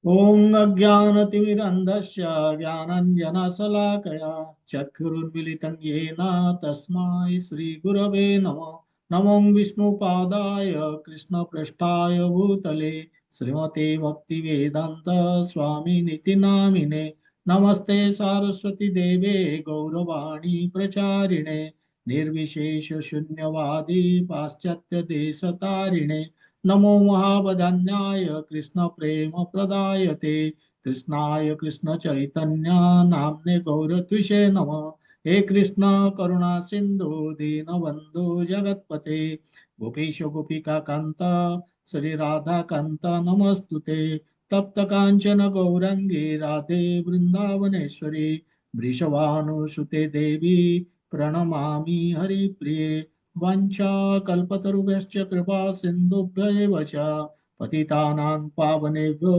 ॐ अज्ञानतिमिरन्धस्य ज्ञानाञ्जनशलाकया चक्षुरुन्मीलितं येन तस्मै श्रीगुरवे नमः। नमो विष्णुपादाय कृष्णपृष्ठाय भूतले श्रीमते भक्तिवेदान्त स्वामिनिति नामिने। नमस्ते सारस्वती देवे गौरवाणी प्रचारिणे निर्विशेष शून्यवादी पाश्चात्य देशतारिणे। नमो महावदान्याय कृष्ण प्रेम प्रदायते कृष्णाय कृष्ण चैतन्य नाम्ने गौरत्विषे नमः। हे कृष्ण करुणा सिंधु दीनबंधु जगतपते गोपीश गोपिका कांत श्री राधा कांत नमस्तुते। तप्त कांचन गौरंगी राधे वृंदावनेश्वरी वृषभानुसुते देवी प्रणमामि हरिप्रिये। वंशाकल्पतरुभ्यश्च कृपा सिन्धुभ्यैव च पतितानां पावनेभ्यो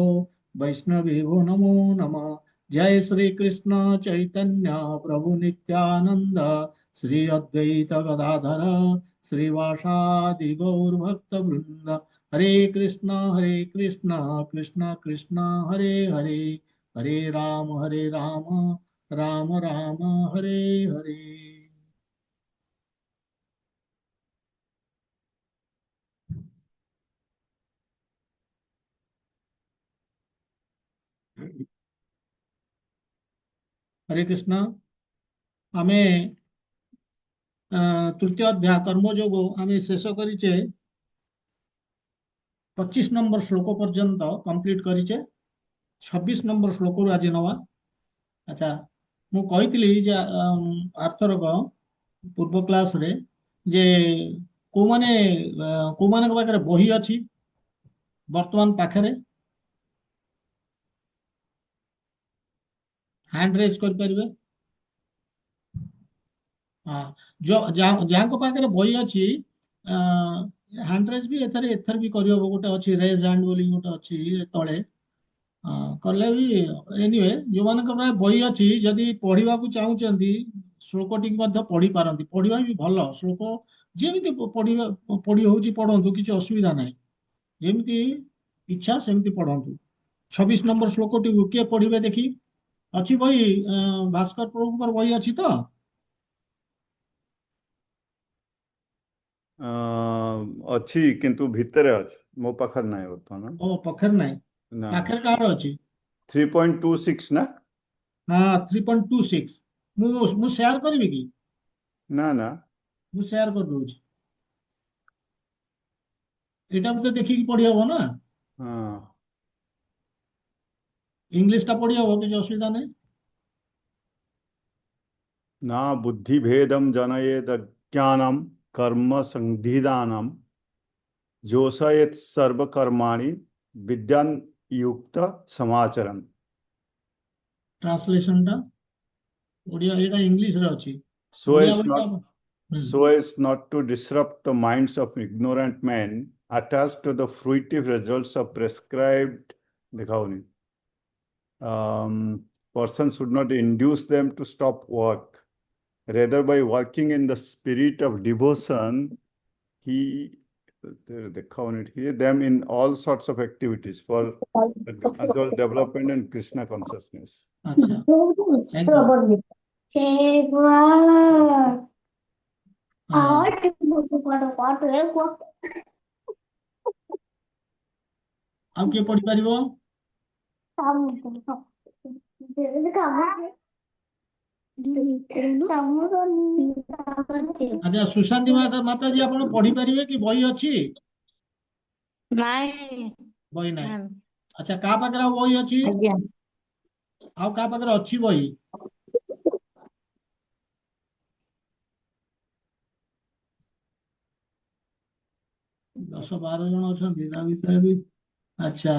वैष्णवेभ्यो नमो नमः। जय श्री कृष्ण चैतन्य प्रभु नित्यानंद श्री अद्वैत गदाधर श्रीवासादि गौर भक्त वृंद। हरे कृष्ण कृष्ण कृष्ण हरे हरे हरे राम राम राम हरे हरे। हरे कृष्ण। आमे तृतीय अध्याय कर्मयोग आमे शेष करिचे 25 नंबर श्लोक पर्यंत कंप्लीट करिचे। 26 नंबर श्लोक रु आज नवा। अच्छा, मु कहितली जे आर्थरक पूर्व क्लास रे जे को माने को माने पाखरे बही अछि वर्तमान पाखरे हैंड रेज कर परिबे। हाँ, जो जहाँ को पाखरे बही अछि हैंड रेज भी एथर भी करियो। गोटे अछि रेज हैंड बोली गोटे अछि तळे। हाँ, कले भी एनीवे जो मान प्राय बही अछि जदि पढ़िबा को चाहूचंदी श्लोकटी ମଧ୍ୟ पढ़ी पारंती। पढ़िबा भी भल श्लोक जेमिति पढ़िबा पढ़ी होउची पढ़ंतु किछि असुविधा नाही। जेमिति इच्छा सेमिति पढ़ंतु। 26 नंबर श्लोकटी किए पढ़िबे देखी। अछि बही भास्कर प्रभु पर बही अछि तो। अच्छी किंतु भितर अच्छी मो पाखर नहीं बर्तमान ओ पखर नाही ना पाखर कार अछि। 3.26 ना हाँ 3.26 मु शेयर करबी कि ना ना मु शेयर कर दउची। एटा भी तो देखिକି पढ़ी हबो ना। हाँ इंग्लिश टा पढ़ी हबो किछि असुविधा नाही। ना बुद्धि भेदम जनयेद ज्ञानम कर्म संधिदानम जोशयेत सर्व कर्माणि विद्यान युक्त समाचरम। ट्रांसलेशन टा ओडिया एटा इंग्लिश रे अछि। so ओडिया as बटा not so as not to disrupt the minds of ignorant men attached to the fruitive results of prescribed दिखाओ नहीं person should not induce them to stop work. Rather, by working in the spirit of devotion, he them in all sorts of activities for adult development and Krishna consciousness. अच्छा thank you. हाँ ଆଉ କିଏ ପଢି ପାରିବ? अच्छा सुशांती माता जी ଆପଣ ପଢି ପାରିବେ କି ବହି ଅଛି? ନାଇଁ ବହି ନାହିଁ। अच्छा କାହା ପାଖରେ ଆଉ ବହି ଅଛି? ଆଜ୍ଞା ଆଉ କାହା ପାଖରେ ଅଛି ବହି? 10-12 ଜଣ ଅଛନ୍ତି ତା ଭିତରେ ବି। ଆଚ୍ଛା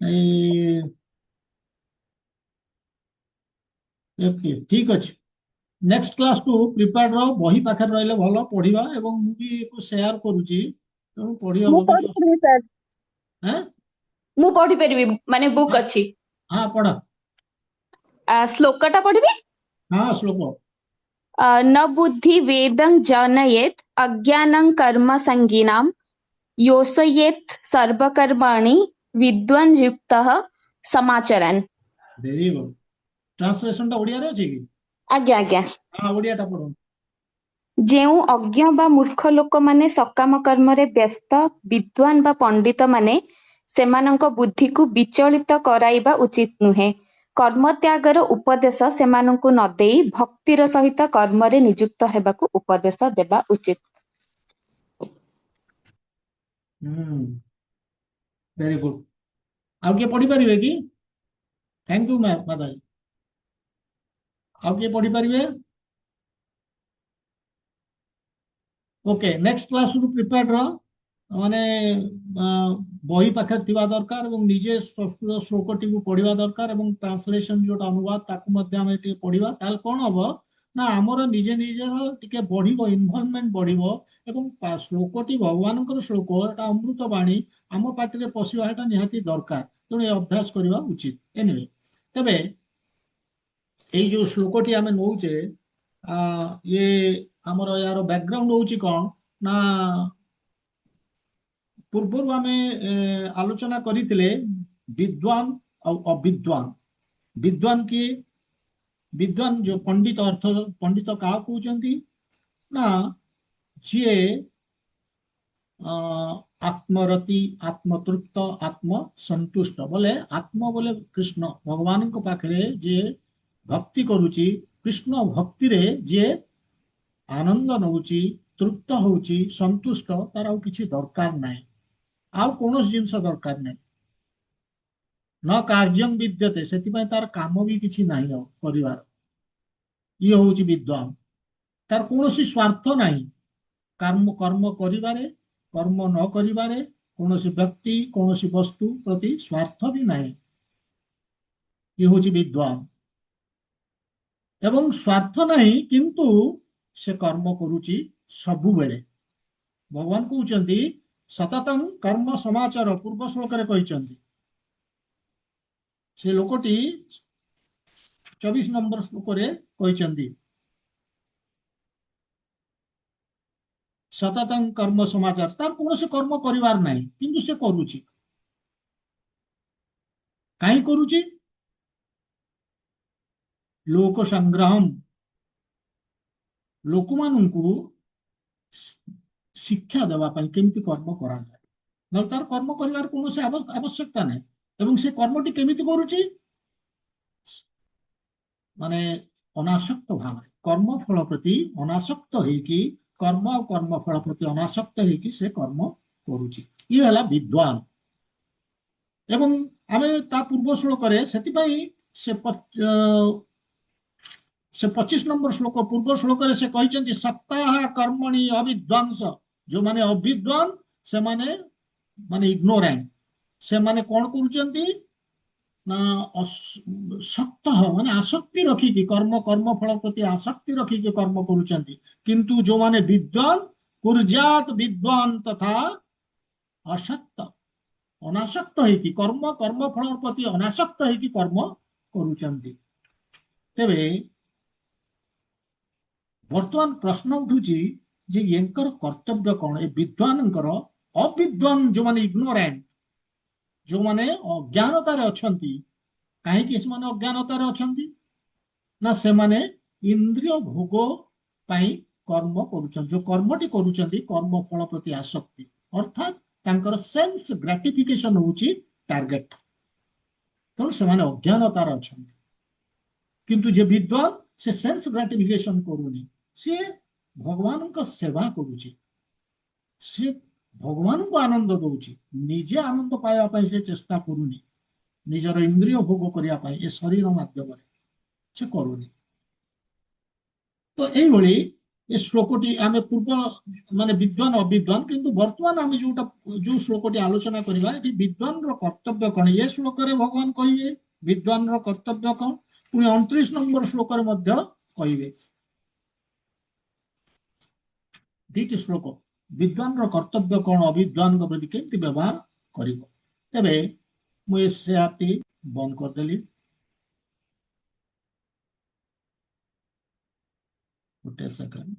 ଏଇ ଠିକ ଅଛି। ନେକ୍ସଟ କ୍ଲାସ କୁ ପ୍ରିପେୟାର୍ଡ ରହ। ବହି ପାଖରେ ରହିଲେ ଭଲ ପଢିବା ଏବଂ ମୁଁ ବି ଏକୁ ସେୟାର କରୁଛି ତେଣୁ ପଢି ମୁଁ ହବ କିଛି ପଢିପାରିବି ସାର୍। ଆଁ ମୁଁ ପଢିପାରିବି ମାନେ ବୁକ୍ ହଁ ଅଛି। ହଁ ପଢ। ଶ୍ଲୋକଟା ପଢିବି। ହଁ ଶ୍ଲୋକ न बुद्धि वेदं जनयेत् अज्ञानं कर्म संगीनां योषयेत् सर्वकर्माणि विद्वान् युक्तः समाचरन्। Very good. ट्रांसलेशन टा ओडिया रे अछि कि? आज्ञा आज्ञा। हां ओडिया टा पढो। ଯେଉଁ ଅଜ୍ଞ ବା ମୂର୍ଖ ଲୋକମାନେ ସକାମ କର୍ମରେ ବ୍ୟସ୍ତ ବିଦ୍ୱାନ ବା ପଣ୍ଡିତ ମାନେ ସେମାନଙ୍କ ବୁଦ୍ଧିକୁ ବିଚଳିତ କରାଇବା ଉଚିତ ନୁହେଁ। କର୍ମତ୍ୟାଗର ଉପଦେଶ ସେମାନଙ୍କୁ ନ ଦେଇ ଭକ୍ତିର ସହିତ କର୍ମରେ ନିଯୁକ୍ତ ହେବାକୁ ଉପଦେଶ ଦେବା ଉଚିତ। Very good. ଆଉ କିଏ ପଢି ପାରିବେ କି? थैंक यू माता जी। ଆଉ କିଏ ପଢି ପାରିବେ? ओके नेक्स्ट क्लास रु प्रिपेयर्ड रह माने बही पाखरे थिबा दरकार ଏବଂ ନିଜେ ସଂସ୍କୃତ ଶ୍ଲୋକଟି କୁ ପଢିବା ଦରକାର ଏବଂ ଟ୍ରାନ୍ସଲେସନ ଯୋଟା ଅନୁବାଦ ତାକୁ ମଧ୍ୟ ଆମେ ଟିକେ ପଢିବା ତାହେଲେ କଣ ହବ ନା ଆମର ନିଜେ ନିଜର ଟିକେ ବଢିବ ଇନଭଲଭମେଣ୍ଟ ବଢିବ ଏବଂ ଶ୍ଲୋକଟି ଭଗବାନଙ୍କର ଶ୍ଲୋକ ଏଟା ଅମୃତ ବାଣୀ ଆମ ପାଟିରେ ପଶିବା ଏଟା ନିହାତି ଦରକାର ତେଣୁ ଏ ଅଭ୍ୟାସ କରିବା ଉଚିତ। ଏନିୱେ ତେବେ ଏଇ ଯୋଉ ଶ୍ଲୋକଟି ଆମେ ନଉଛେ ଇଏ ଆମର यार बैकग्राउंड होउची कौन ना पूर्वरु आमे आलोचना करिथिले विद्वान और अविद्वान। विद्वान किए? विद्वान जो पंडित अर्थ पंडित क्या कहते ना जी आत्मरति आत्मतृप्त आत्म संतुष्ट बोले आत्म बोले कृष्ण भगवान को पाखरे जे भक्ति करुची कृष्ण भक्ति रे जे आनंद नौची तृप्त होउची संतुष्ट तार आउ किछि दरकार नाही आउ कोनोस जिंस दरकार नाही न कार्यम विद्यते सेति तार काम भी किछि नाही हो परिवार ये होउची विद्वान तार कोनोसी स्वार्थ नाही कर्म कर्म करिबारे कर्म न करिबारे कोनोसी व्यक्ति कोनोसी वस्तु प्रति स्वार्थ भी नाही ये होउची विद्वान एवं स्वार्थ नाही किंतु से कर्म करुची सबु बेले भगवान कहउचंदी सततम कर्म समाचार पूर्व श्लोक रे कहिचंदी से लोकटी 24 नंबर श्लोक रे कहिचंदी सततम कर्म समाचार तार कौन से कर्म करिवार नाही किंतु से करूची काई करूची लोक संग्रहम लोक मानू शिक्षा देवा केमिति कर्म करा जाए तार कर्म करिवार कौन से आवश्यकता नहीं एवं से कर्मटी केमिति करूची माने अनासक्त भाव कर्म फल प्रति अनासक्त होइकी कर्म और कर्म फल प्रति अनासक्त होइकी से कर्म करूची ये हला विद्वान एवं आमे ता पूर्व श्लोक रे सेति पई से 25 नंबर श्लोक पूर्व श्लोक रे से कहिचंती सप्ताह कर्मणि अविद्वांस जो माने अविद्वान से माने इग्नोरेंट से माने कोन करूचंती ना शक्त माने आसक्ति रखिकी कर्म कर्म फल प्रति आसक्ति रखिकी कर्म करूचंती किंतु जो माने विद्वान कुर्जात विद्वान तथा असक्त अनासक्त होइकी कर्म कर्म फल प्रति अनासक्त होइकी कर्म करूचंती तेबे वर्तमान प्रश्न उठुची जे येंकर कर्तव्य कौन ए विद्वानंकर अविद्वान जो माने इग्नोरेंट जो माने अज्ञानतार अछंती काहे कि से माने अज्ञानतार अछंती ना से माने इंद्रिय भोग पाई कर्म करूछन जो कर्मटी करूछंती कर्म फल प्रति आसक्ति अर्थात तांकर सेंस ग्रेटिफिकेशन होउची टार्गेट तो से माने अज्ञानतार अछंती किंतु जे विद्वान से सेंस ग्रेटिफिकेशन करूनी से भगवान का सेवा करुची से भगवान को आनंद दउची निजे आनंद पाइबा पई से चेष्टा करूनी निजर इंद्रिय भोग करिया पई ए शरीर माध्यम से करूनी तो एई भली ए श्लोकटी आमे पूर्व माने विद्वान अविद्वान किंतु वर्तमान आमे जो श्लोकटी आलोचना करिबा एठी विद्वान रो कर्तव्य कोन ए श्लोक रे भगवान कहिबे विद्वान रो कर्तव्य कोन पुनी 29 नंबर श्लोक रे मध्य कहिबे दीटी श्लोक विद्वान रो कर्तव्य कोन अविद्वान को प्रति केमति व्यवहार करिवो तबे मु ए शेयरटी बंद कर देली गोटे सेकंड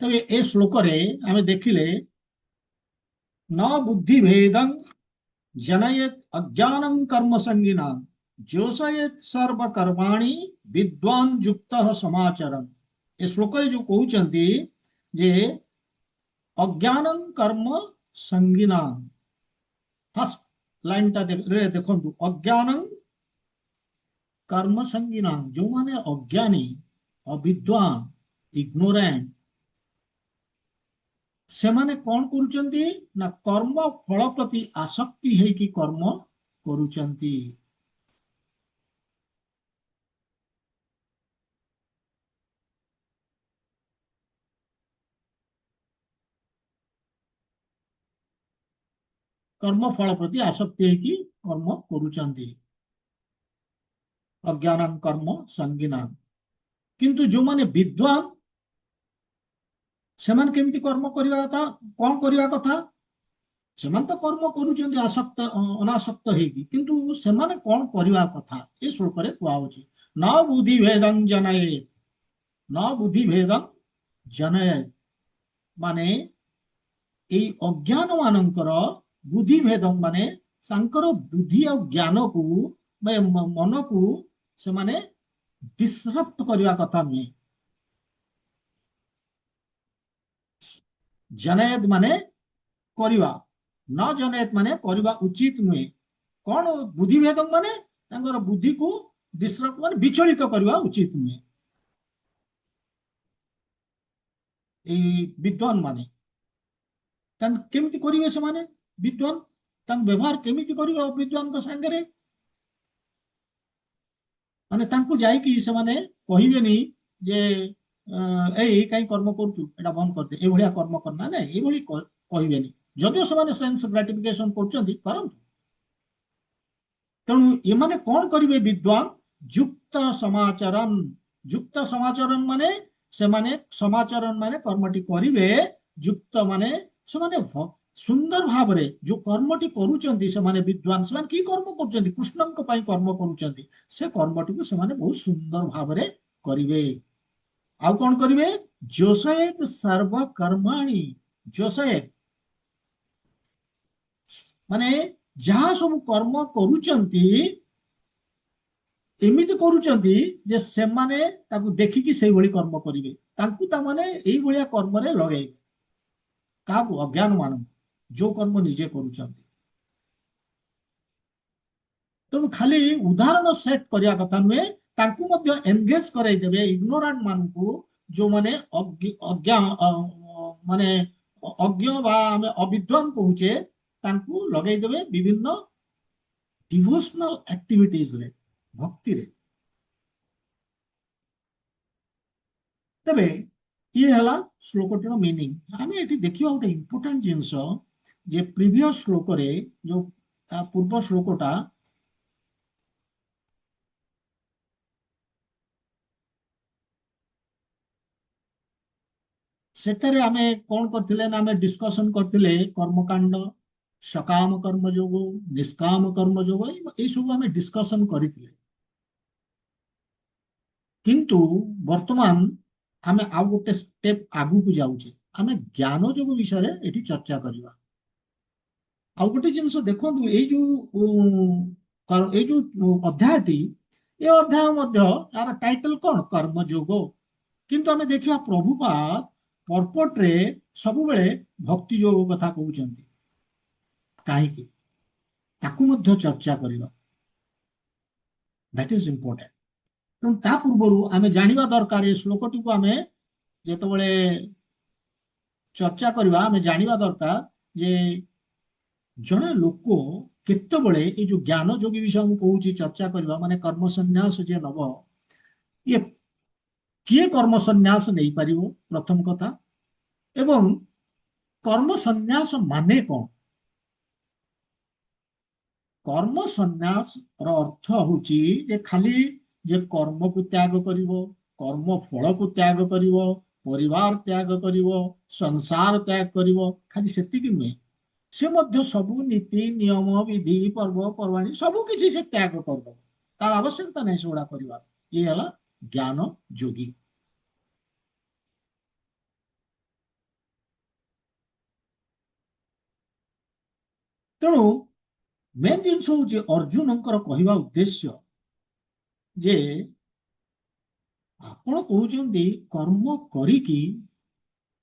ତେବେ ଏ ଶ୍ଲୋକରେ ଆମେ ଦେଖିଲେ न बुद्धि भेदं जनयेत् अज्ञानं कर्म संगिना जोषयेत् सर्व कर्माणि विद्वान युक्तः समाचरन्। ए श्लोकरे जो कहउचंती जे अज्ञानं कर्म संगिना, फर्स्ट लाइन टा देखंतु, अज्ञानं कर्म संगिना, जो माने अज्ञानी अविद्वान इग्नोरेंट ସେମାନେ କଣ କରୁଛନ୍ତି ନା କର୍ମ ଫଳ ପ୍ରତି ଆସକ୍ତି ହେଇକି କର୍ମ କରୁଛନ୍ତି। କର୍ମ ଫଳ ପ୍ରତି ଆସକ୍ତି ହେଇକି କର୍ମ କରୁଛନ୍ତି, ଅଜ୍ଞାନଂ କର୍ମ ସଙ୍ଗିନାଂ। କିନ୍ତୁ ଯୋଉମାନେ ବିଦ୍ୱାନ ସେମାନେ କେମିତି କର୍ମ କରିବା କଥା, କଣ କରିବା କଥା? ସେମାନେ ତ କର୍ମ କରୁଛନ୍ତି ଆସକ୍ତ ଅନାସକ୍ତ ହେଇକି, କିନ୍ତୁ ସେମାନେ କଣ କରିବା କଥା ଏ ଶ୍ଲୋକରେ କୁହାହଉଛି। ନ ବୁଦ୍ଧି ଭେଦଂ ଜନୟେତ୍, ନ ବୁଦ୍ଧି ଭେଦଂ ଜନୟେତ୍ ମାନେ ଏଇ ଅଜ୍ଞାନ ମାନଙ୍କର ବୁଦ୍ଧି ଭେଦ ମାନେ ତାଙ୍କର ବୁଦ୍ଧି ଆଉ ଜ୍ଞାନକୁ ମନକୁ ସେମାନେ ଡିସରପ୍ଟ କରିବା କଥା ନୁହେଁ। ଜନୟେତ୍ ମାନେ କରିବା, ନ ଜନୟେତ୍ ମାନେ କରିବା ଉଚିତ ନୁହେଁ। କଣ ବୁଦ୍ଧି ଭେଦ ମାନେ ତାଙ୍କର ବୁଦ୍ଧିକୁ ଡିସରପ୍ଟ ମାନେ ବିଚଳିତ କରିବା ଉଚିତ ନୁହେଁ। ଏଇ ବିଦ୍ୱାନ ମାନେ କେମିତି କରିବେ? ସେମାନେ ବିଦ୍ୱାନ ତାଙ୍କ ବ୍ୟବହାର କେମିତି କରିବେ ଅବିଦ୍ୱାନଙ୍କ ସାଙ୍ଗରେ? ମାନେ ତାଙ୍କୁ ଯାଇକି ସେମାନେ କହିବେନି ଯେ ଏଇ କାହିଁ କର୍ମ କରୁଛୁ, ଏଇଟା ବନ୍ଦ କରିଦେ, ଏଇଭଳିଆ କର୍ମ କରନା, ନାଇଁ ଏଇଭଳି କହିବେନି। ଯଦିଓ ସେମାନେ ସେନ୍ସ ଗ୍ରାଟିଫିକେସନ କରୁଛନ୍ତି, କରନ୍ତୁ। ତେଣୁ ଏମାନେ କଣ କରିବେ? ବିଦ୍ୱାନ ଯୁକ୍ତ ସମାଚରଣ, ଯୁକ୍ତ ସମାଚରଣ ମାନେ ସେମାନେ ସମାଚରଣ ମାନେ କର୍ମଟି କରିବେ, ଯୁକ୍ତ ମାନେ ସେମାନେ ସୁନ୍ଦର ଭାବରେ ଯୋଉ କର୍ମଟି କରୁଛନ୍ତି, ସେମାନେ ବିଦ୍ୱାନ ସେମାନେ କି କର୍ମ କରୁଛନ୍ତି? କୃଷ୍ଣଙ୍କ ପାଇଁ କର୍ମ କରୁଛନ୍ତି। ସେ କର୍ମଟିକୁ ସେମାନେ ବହୁତ ସୁନ୍ଦର ଭାବରେ କରିବେ। ଆଉ କଣ କରିବେ? ଯୋଷୟେତ୍ ସର୍ବ କର୍ମାଣି, ଯୋଷୟେତ୍ ମାନେ ଯାହା ସବୁ କର୍ମ କରୁଛନ୍ତି ଏମିତି କରୁଛନ୍ତି ଯେ ସେମାନେ ତାକୁ ଦେଖିକି ସେଇଭଳି କର୍ମ କରିବେ, ତାଙ୍କୁ ତାମାନେ ଏଇଭଳିଆ କର୍ମରେ ଲଗେଇବେ। କାହାକୁ? ଅଜ୍ଞାନ ମାନଙ୍କୁ, ଯୋଉ କର୍ମ ନିଜେ କରୁଛନ୍ତି। ତେଣୁ ଖାଲି ଉଦାହରଣ ସେଟ୍ କରିବା କଥା ନୁହେଁ, ତାଙ୍କୁ ମଧ୍ୟ ଏନଗେଜ କରାଇଦେବେ ଇଗ୍ନୋରାଣ୍ଟ ମାନଙ୍କୁ, ଯୋଉମାନେ ମାନେ ଅଜ୍ଞ ବା ଆମେ ଅବିଦ୍ୱାନ କହୁଛେ, ତାଙ୍କୁ ଲଗେଇଦେବେ ବିଭିନ୍ନ ଡିଭୋସନାଲ ଆକ୍ଟିଭିଟିଜରେ, ଭକ୍ତିରେ। ତେବେ ଇଏ ହେଲା ଶ୍ଲୋକଟିର ମିନିଂ। ଆମେ ଏଠି ଦେଖିବା ଗୋଟେ ଇମ୍ପୋର୍ଟାଣ୍ଟ ଜିନିଷ, ଯେ ପ୍ରିଭିୟସ ଶ୍ଲୋକରେ ଯୋଉ ପୂର୍ବ ଶ୍ଲୋକଟା ସେଠାରେ ଆମେ କଣ କରିଥିଲେ ନା ଆମେ ଡିସ୍କସନ କରିଥିଲେ କର୍ମକାଣ୍ଡ, ସକାମ କର୍ମ ଯୋଗ, ନିଷ୍କାମ କର୍ମ ଯୋଗ, ଏଇ ସବୁ ଆମେ ଡିସ୍କସନ କରିଥିଲେ। କିନ୍ତୁ ବର୍ତ୍ତମାନ ଆମେ ଆଉ ଗୋଟେ ଷ୍ଟେପ ଆଗକୁ ଯାଉଛେ, ଆମେ ଜ୍ଞାନ ଯୋଗ ବିଷୟରେ ଏଠି ଚର୍ଚ୍ଚା କରିବା। ଆଉ ଗୋଟେ ଜିନିଷ ଦେଖନ୍ତୁ, ଏଇ ଯୋଉ ଅଧ୍ୟାୟଟି, ଏ ଅଧ୍ୟାୟ ମଧ୍ୟ ତାର ଟାଇଟଲ କଣ? କର୍ମଯୋଗ। କିନ୍ତୁ ଆମେ ଦେଖିବା ପ୍ରଭୁପାଦ ପର୍ପଟରେ ସବୁବେଳେ ଭକ୍ତି ଯୋଗ କଥା କହୁଛନ୍ତି। କାହିଁକି? ତାକୁ ମଧ୍ୟ ଚର୍ଚ୍ଚା କରିବା, ଦ୍ୟାଟ ଇଜ ଇମ୍ପୋର୍ଟାଣ୍ଟ। ତେଣୁ ତା ପୂର୍ବରୁ ଆମେ ଜାଣିବା ଦରକାର, ଏ ଶ୍ଲୋକଟିକୁ ଆମେ ଯେତେବେଳେ ଚର୍ଚ୍ଚା କରିବା, ଆମେ ଜାଣିବା ଦରକାର ଯେ ଜଣେ ଲୋକ କେତେବେଳେ ଏଇ ଯୋଉ ଜ୍ଞାନ ଯୋଗୀ ବିଷୟ ମୁଁ କହୁଛି ଚର୍ଚ୍ଚା କରିବା, ମାନେ କର୍ମ ସନ୍ନ୍ୟାସ ଯିଏ ନବ, ଇଏ କିଏ କର୍ମ ସନ୍ନ୍ୟାସ ନେଇପାରିବ? ପ୍ରଥମ କଥା। ଏବଂ କର୍ମ ସନ୍ନ୍ୟାସ ମାନେ କଣ? କର୍ମ ସନ୍ନ୍ୟାସର ଅର୍ଥ ହଉଛି ଯେ ଖାଲି ଯେ କର୍ମକୁ ତ୍ୟାଗ କରିବ, କର୍ମ ଫଳକୁ ତ୍ୟାଗ କରିବ, ପରିବାର ତ୍ୟାଗ କରିବ, ସଂସାର ତ୍ୟାଗ କରିବ, ଖାଲି ସେତିକି ନୁହେଁ। ସେ ମଧ୍ୟ ସବୁ ନୀତି ନିୟମ ବିଧି ପର୍ବପର୍ବାଣୀ ସବୁ କିଛି ସେ ତ୍ୟାଗ କରିଦବ, ତାର ଆବଶ୍ୟକତା ନାହିଁ ସେଗୁଡା କରିବା। ଇଏ ହେଲା ଜ୍ଞାନ ଯୋଗୀ। ତେଣୁ ମେନ୍ ଜିନିଷ ହଉଛି ଅର୍ଜୁନଙ୍କର କହିବା ଉଦ୍ଦେଶ୍ୟ ଯେ ଆପଣ କହୁଛନ୍ତି କର୍ମ କରିକି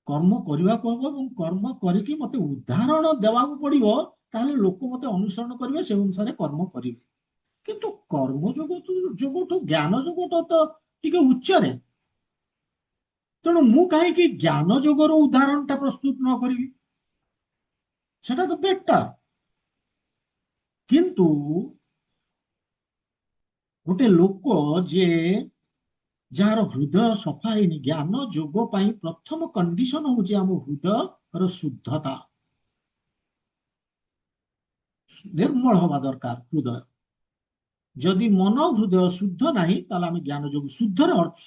କର୍ମ କରିବାକୁ ହବ ଏବଂ କର୍ମ କରିକି ମତେ ଉଦାହରଣ ଦେବାକୁ ପଡିବ, ତାହେଲେ ଲୋକ ମତେ ଅନୁସରଣ କରିବେ, ସେ ଅନୁସାରେ କର୍ମ କରିବେ। କିନ୍ତୁ କର୍ମ ଯୋଗଠୁ ଜ୍ଞାନ ଯୋଗଟା ତ ଟିକେ ଉଚ୍ଚରେ। ତେଣୁ ମୁଁ କାହିଁକି ଜ୍ଞାନ ଯୋଗର ଉଦାହରଣଟା ପ୍ରସ୍ତୁତ ନ କରିବି? ସେଟା ତ ବେଟର। କିନ୍ତୁ ଗୋଟେ ଲୋକ ଯାହାର ହୃଦୟ ସଫା ହେଇନି, ଜ୍ଞାନ ଯୋଗ ପାଇଁ ପ୍ରଥମ କଣ୍ଡିସନ ହଉଛି ଆମ ହୃଦୟର ଶୁଦ୍ଧତା, ନିର୍ମଳ ହବା ଦରକାର ହୃଦୟ। ଯଦି ମନ ହୃଦୟ ଶୁଦ୍ଧ ନାହିଁ ତାହେଲେ ଆମେ ଜ୍ଞାନ ଯୋଗ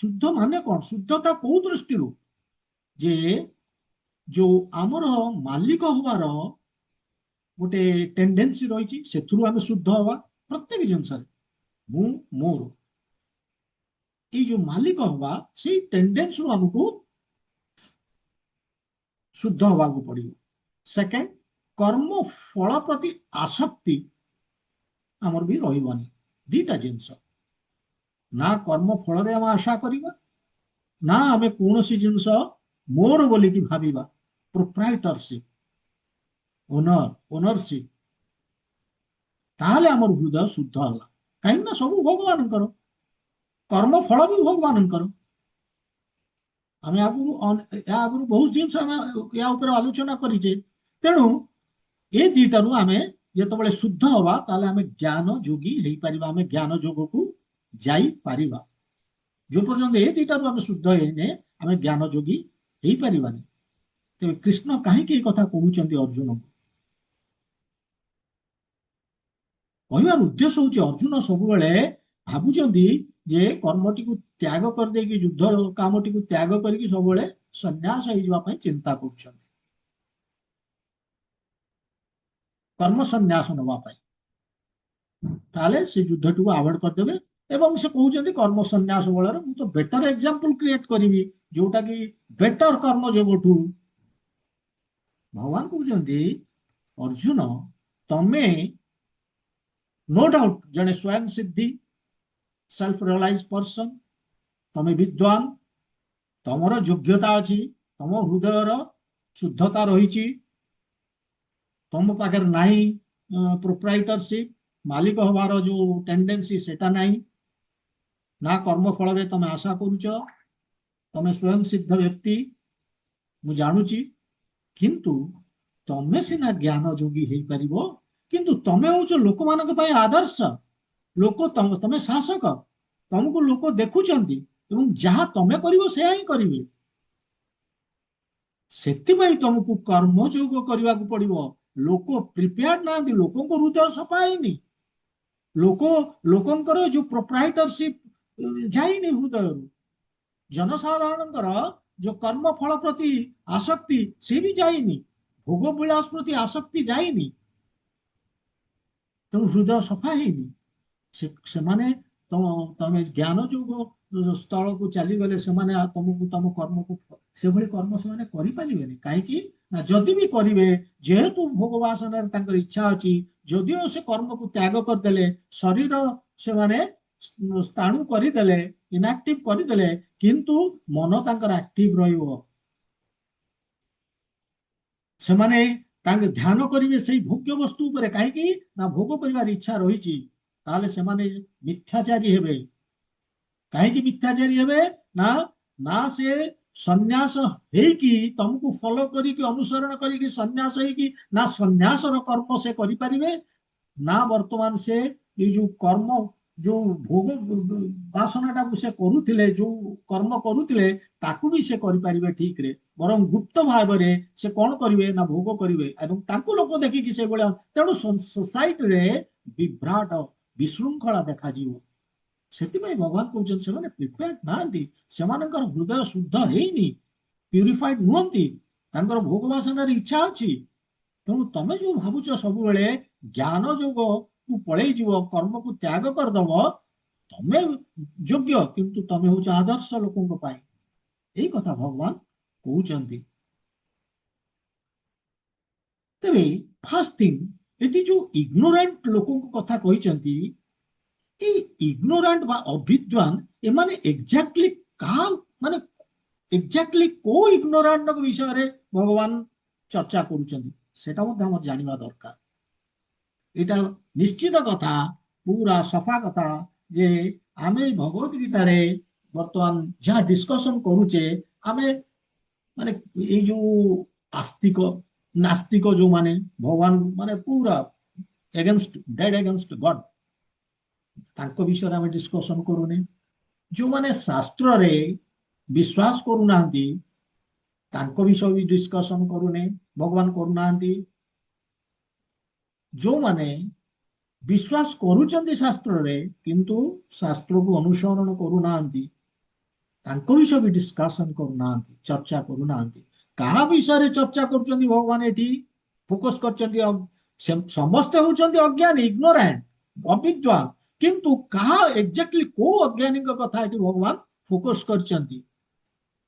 ଶୁଦ୍ଧ ମାନେ କଣ? ଶୁଦ୍ଧତା କୋଉ ଦୃଷ୍ଟିରୁ? ଯେ ଯୋଉ ଆମର ମାଲିକ ହବାର ଗୋଟେ ଟେଣ୍ଡେନ୍ସି ରହିଛି, ସେଥିରୁ ଆମେ ଶୁଦ୍ଧ ହବା ପ୍ରତ୍ୟେକ ଜିନିଷରେ। ମୁଁ ମୋର ଏଇ ଯୋଉ ମାଲିକ ହବା, ସେଇ ଟେଣ୍ଡେନ୍ସିରୁ ଆମକୁ ଶୁଦ୍ଧ ହବାକୁ ପଡିବ। ସେକେଣ୍ଡ, କର୍ମ ଫଳ ପ୍ରତି ଆସକ୍ତି ଆମର ବି ରହିବନି। ଦିଟା ଜିନିଷ, ନା କର୍ମ ଫଳରେ ଆମେ ଆଶା କରିବା, ନା ଆମେ କୌଣସି ଜିନିଷ ମୋର ବୋଲିକି ଭାବିବା। ପ୍ରୋପ୍ରାଇଟରସିପ, ଓନରସିପ, ତାହେଲେ ଆମର ହୃଦୟ ଶୁଦ୍ଧ ହେଲା। କାହିଁକି ନା ସବୁ ଭଗବାନଙ୍କର, କର୍ମ ଫଳ ବି ଭଗବାନଙ୍କର। ଆମେ ଆଗରୁ ବହୁତ ଜିନିଷ ଆମେ ୟା ଉପରେ ଆଲୋଚନା କରିଛେ। ତେଣୁ ଏ ଦିଟାରୁ ଆମେ ଯେତେବେଳେ ଶୁଦ୍ଧ ହବା, ତାହେଲେ ଆମେ ଜ୍ଞାନ ଯୋଗୀ ହେଇପାରିବା, ଆମେ ଜ୍ଞାନ ଯୋଗକୁ ଯାଇପାରିବା। ଯୋଉ ପର୍ଯ୍ୟନ୍ତ ଏ ଦିଟାରୁ ଆମେ ଶୁଦ୍ଧ ହେଇନେ, ଆମେ ଜ୍ଞାନ ଯୋଗୀ ହେଇପାରିବାନି। ତେବେ କୃଷ୍ଣ କାହିଁକି ଏ କଥା କହୁଛନ୍ତି ଅର୍ଜୁନଙ୍କୁ? କହିବାର ଉଦ୍ଦେଶ୍ୟ ହଉଛି ଅର୍ଜୁନ ସବୁବେଳେ ଭାବୁଛନ୍ତି ଯେ କର୍ମଟିକୁ ତ୍ୟାଗ କରିଦେଇକି, ଯୁଦ୍ଧ କାମଟିକୁ ତ୍ୟାଗ କରିକି ସବୁବେଳେ ସନ୍ନ୍ୟାସ ହେଇଯିବା ପାଇଁ ଚିନ୍ତା କରୁଛନ୍ତି, କର୍ମ ସନ୍ନ୍ୟାସ ନେବା ପାଇଁ। ତାହେଲେ ସେ ଯୁଦ୍ଧଟିକୁ ଆଭଏଡ କରିଦେବେ ଏବଂ ସେ କହୁଛନ୍ତି କର୍ମ ସନ୍ନ୍ୟାସ ବଳରେ ମୁଁ ତ ବେଟର ଏକ୍ସାମ୍ପଲ କ୍ରିଏଟ କରିବି, ଯୋଉଟା କି ବେଟର କର୍ମ ଯୋଗଠୁ। ଭଗବାନ କହୁଛନ୍ତି ଅର୍ଜୁନ, ତମେ नो डाउट जड़े स्वयं सिद्धि सेल्फ रियलाइज पर्सन, तमें विद्वान, तमर योग्यता अच्छी, तम हृदयर शुद्धता रही, तुम पाखे नहीं प्रोप्राइटरशिप, मालिक हबार जो टेंडेंसी सेटा नहीं, ना कर्म फल तुम आशा करुच, तुम स्वयं सिद्ध व्यक्ति मु जानुची, किंतु तमें सीना ज्ञान जोगी हो पार, किंतु तमें हूँ लोक मान आदर्श, लोक तमें शासक, तुमको लोक देखुंट जहाँ तमें कर ही करेंगे। से तुमको कर्मयोग करने को पड़ो। लोक प्रिपेयर ना, लोक हृदय सफा है, लोकंर जो प्रोप्राइटरशिप जाइनी हृदय, जनसाधारण जो कर्म फल प्रति आसक्ति सी भी जाइनी, भोग विलास प्रति आसक्ति जाइनी, तेणु हृदय सफा है। तमें ज्ञान जोग स्थल को चलीगले से तुमको तुम कर्म को से भली कर्म से करें कहीं ना, जदि भी करेंगे जेहेतु भोगवासन इच्छा अच्छी, जदिओ से कर्म को त्याग करदे, शरीर से माने स्ताणु करदे, इनएक्टिव करदे, किंतु मन तांकर एक्टिव रहिबो। से माने ध्यान करेंगे से भोग्य वस्तु पर, कहीं ना भोग कर इच्छा रही, ताले से माने मिथ्याचारी हेबे। कहीं मिथ्याचारी हेबे ना, ना से सन्यास हेकी तुमको फॉलो करी अनुसरण करी सन्यास हेकी ना सन्यासर कर्म से करि परिबे, ना वर्तमान से ये जो कर्म जो भोग वासनाटा से करुथिले, जो कर्म करुथिले ताकू भी से करि परिबे ठीक रे, बरं गुप्त भाव रे से कौन करिवे ना भोग करिवे एवं ताकू लोक देखिकी से बळे। तेणु सोसाइटी रे विभ्राट विशृंखला देखा जीवो। सेतिपई भगवान कहउछन से माने प्रिपेयर्ड नांती, सेमानकर हृदय शुद्ध हेइनी, प्यूरिफाइड नुहंती, तांकर भोग वासनार इच्छा अछि। तेणु तमे जो भावुच सब बेले ज्ञान जोग को पळेई जीव, कर्म को त्याग करदब, तमे योग्य, किंतु तमे होछ आदर्श लोकंक पाई। एई कथा भगवान कहउछंती। तेबे फर्स्ट थिंग ଏଠି ଯୋଉ ଇଗ୍ନୋରାଣ୍ଟ ଲୋକଙ୍କ କଥା କହିଛନ୍ତି, এই ইগনোরান্ট বা অবিদ্বান এମାନେ এক্সাক্টলি কাହା ମାନେ ଏକ୍ଜାକ୍ଟଲି କୋଉ ଇଗ୍ନୋରାଣ୍ଟ ବିଷୟରେ ଭଗବାନ ଚର୍ଚ୍ଚା କରୁଛନ୍ତି ସେଟା ମଧ୍ୟ ଆମର ଜାଣିବା ଦରକାର। ଏଇଟା ନିଶ୍ଚିତ କଥା, ପୁରା ସଫା କଥା ଯେ ଆମେ ଭଗବତ ଗୀତାରେ ବର୍ତ୍ତମାନ ଯାହା ଡିସ୍କସନ କରୁଛେ, ଆମେ ମାନେ ଏଇ ଯୋଉ ଆସ୍ତିକ ନାସ୍ତିକ ଯୋଉମାନେ ଭଗବାନ ମାନେ ପୁରା ଏଗେନଷ୍ଟ ଡେଡ୍ ଏଗେନଷ୍ଟ ଗଡ୍, ତାଙ୍କ ବିଷୟରେ ଆମେ ଡିସ୍କସନ କରୁନେ। ଯୋଉମାନେ ଶାସ୍ତ୍ରରେ ବିଶ୍ୱାସ କରୁନାହାନ୍ତି ତାଙ୍କ ବିଷୟ ବି ଡିସ୍କସନ କରୁନେ, ଭଗବାନ କରୁନାହାନ୍ତି। ଯୋଉମାନେ ବିଶ୍ୱାସ କରୁଛନ୍ତି ଶାସ୍ତ୍ରରେ କିନ୍ତୁ ଶାସ୍ତ୍ରକୁ ଅନୁସରଣ କରୁନାହାନ୍ତି ତାଙ୍କ ବିଷୟ ବି ଡିସ୍କସନ କରୁନାହାନ୍ତି, ଚର୍ଚ୍ଚା କରୁନାହାନ୍ତି। କାହା ବିଷୟରେ ଚର୍ଚ୍ଚା କରୁଛନ୍ତି ଭଗବାନ ଏଠି ଫୋକସ କରିଛନ୍ତି? ସମସ୍ତେ ହଉଛନ୍ତି ଅଜ୍ଞାନୀ, ଇଗ୍ନୋରାଣ୍ଟ, ଅବିଦ୍ୱାନ, କିନ୍ତୁ କାହା ଏକ୍ଜାକ୍ଟଲି କୋଉ ଅଜ୍ଞାନୀଙ୍କ କଥା ଏଠି ଭଗବାନ ଫୋକସ କରିଛନ୍ତି?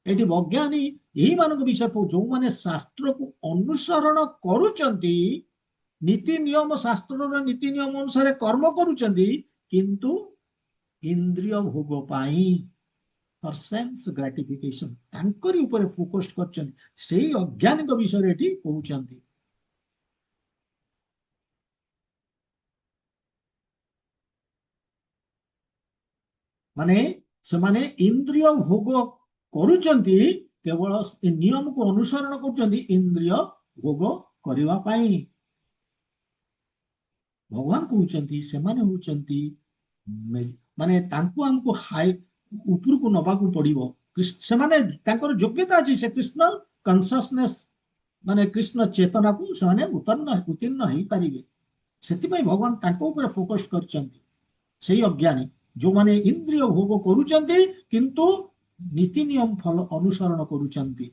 ଏଠି ଅଜ୍ଞାନୀ ଏଇମାନଙ୍କ ବିଷୟ ଯୋଉମାନେ ଶାସ୍ତ୍ରକୁ ଅନୁସରଣ କରୁଛନ୍ତି, ନୀତି ନିୟମ ଶାସ୍ତ୍ରର ନୀତି ନିୟମ ଅନୁସାରେ କର୍ମ କରୁଛନ୍ତି, କିନ୍ତୁ ଇନ୍ଦ୍ରିୟ ଭୋଗ ପାଇଁ ଫର ସେନ୍ସ ଗ୍ରାଟିଫିକେସନ ତାଙ୍କରି ଉପରେ ଫୋକସ କରିଛନ୍ତି, ସେଇ ଅଜ୍ଞାନୀଙ୍କ ବିଷୟରେ ଏଠି କହୁଛନ୍ତି। ମାନେ ସେମାନେ ଇନ୍ଦ୍ରିୟ ଭୋଗ କରୁଛନ୍ତି, କେବଳ ଏ ନିୟମକୁ ଅନୁସରଣ କରୁଛନ୍ତି ଇନ୍ଦ୍ରିୟ ଭୋଗ କରିବା ପାଇଁ। ଭଗବାନ କହୁଛନ୍ତି ସେମାନେ ହଉଛନ୍ତି ମାନେ ତାଙ୍କୁ ଆମକୁ ହାଇ ଉପରକୁ ନବାକୁ ପଡିବ। ସେମାନେ ତାଙ୍କର ଯୋଗ୍ୟତା ଅଛି, ସେ କୃଷ୍ଣ କନସିୟସନେସ ମାନେ କୃଷ୍ଣ ଚେତନାକୁ ସେମାନେ ଉତ୍ତୀର୍ଣ୍ଣ ହେଇପାରିବେ। ସେଥିପାଇଁ ଭଗବାନ ତାଙ୍କ ଉପରେ ଫୋକସ କରିଛନ୍ତି। ସେଇ ଅଜ୍ଞାନୀ ଯୋଉମାନେ ଇନ୍ଦ୍ରିୟ ଭୋଗ କରୁଛନ୍ତି କିନ୍ତୁ ନୀତି ନିୟମ ଫଳ ଅନୁସରଣ କରୁଛନ୍ତି,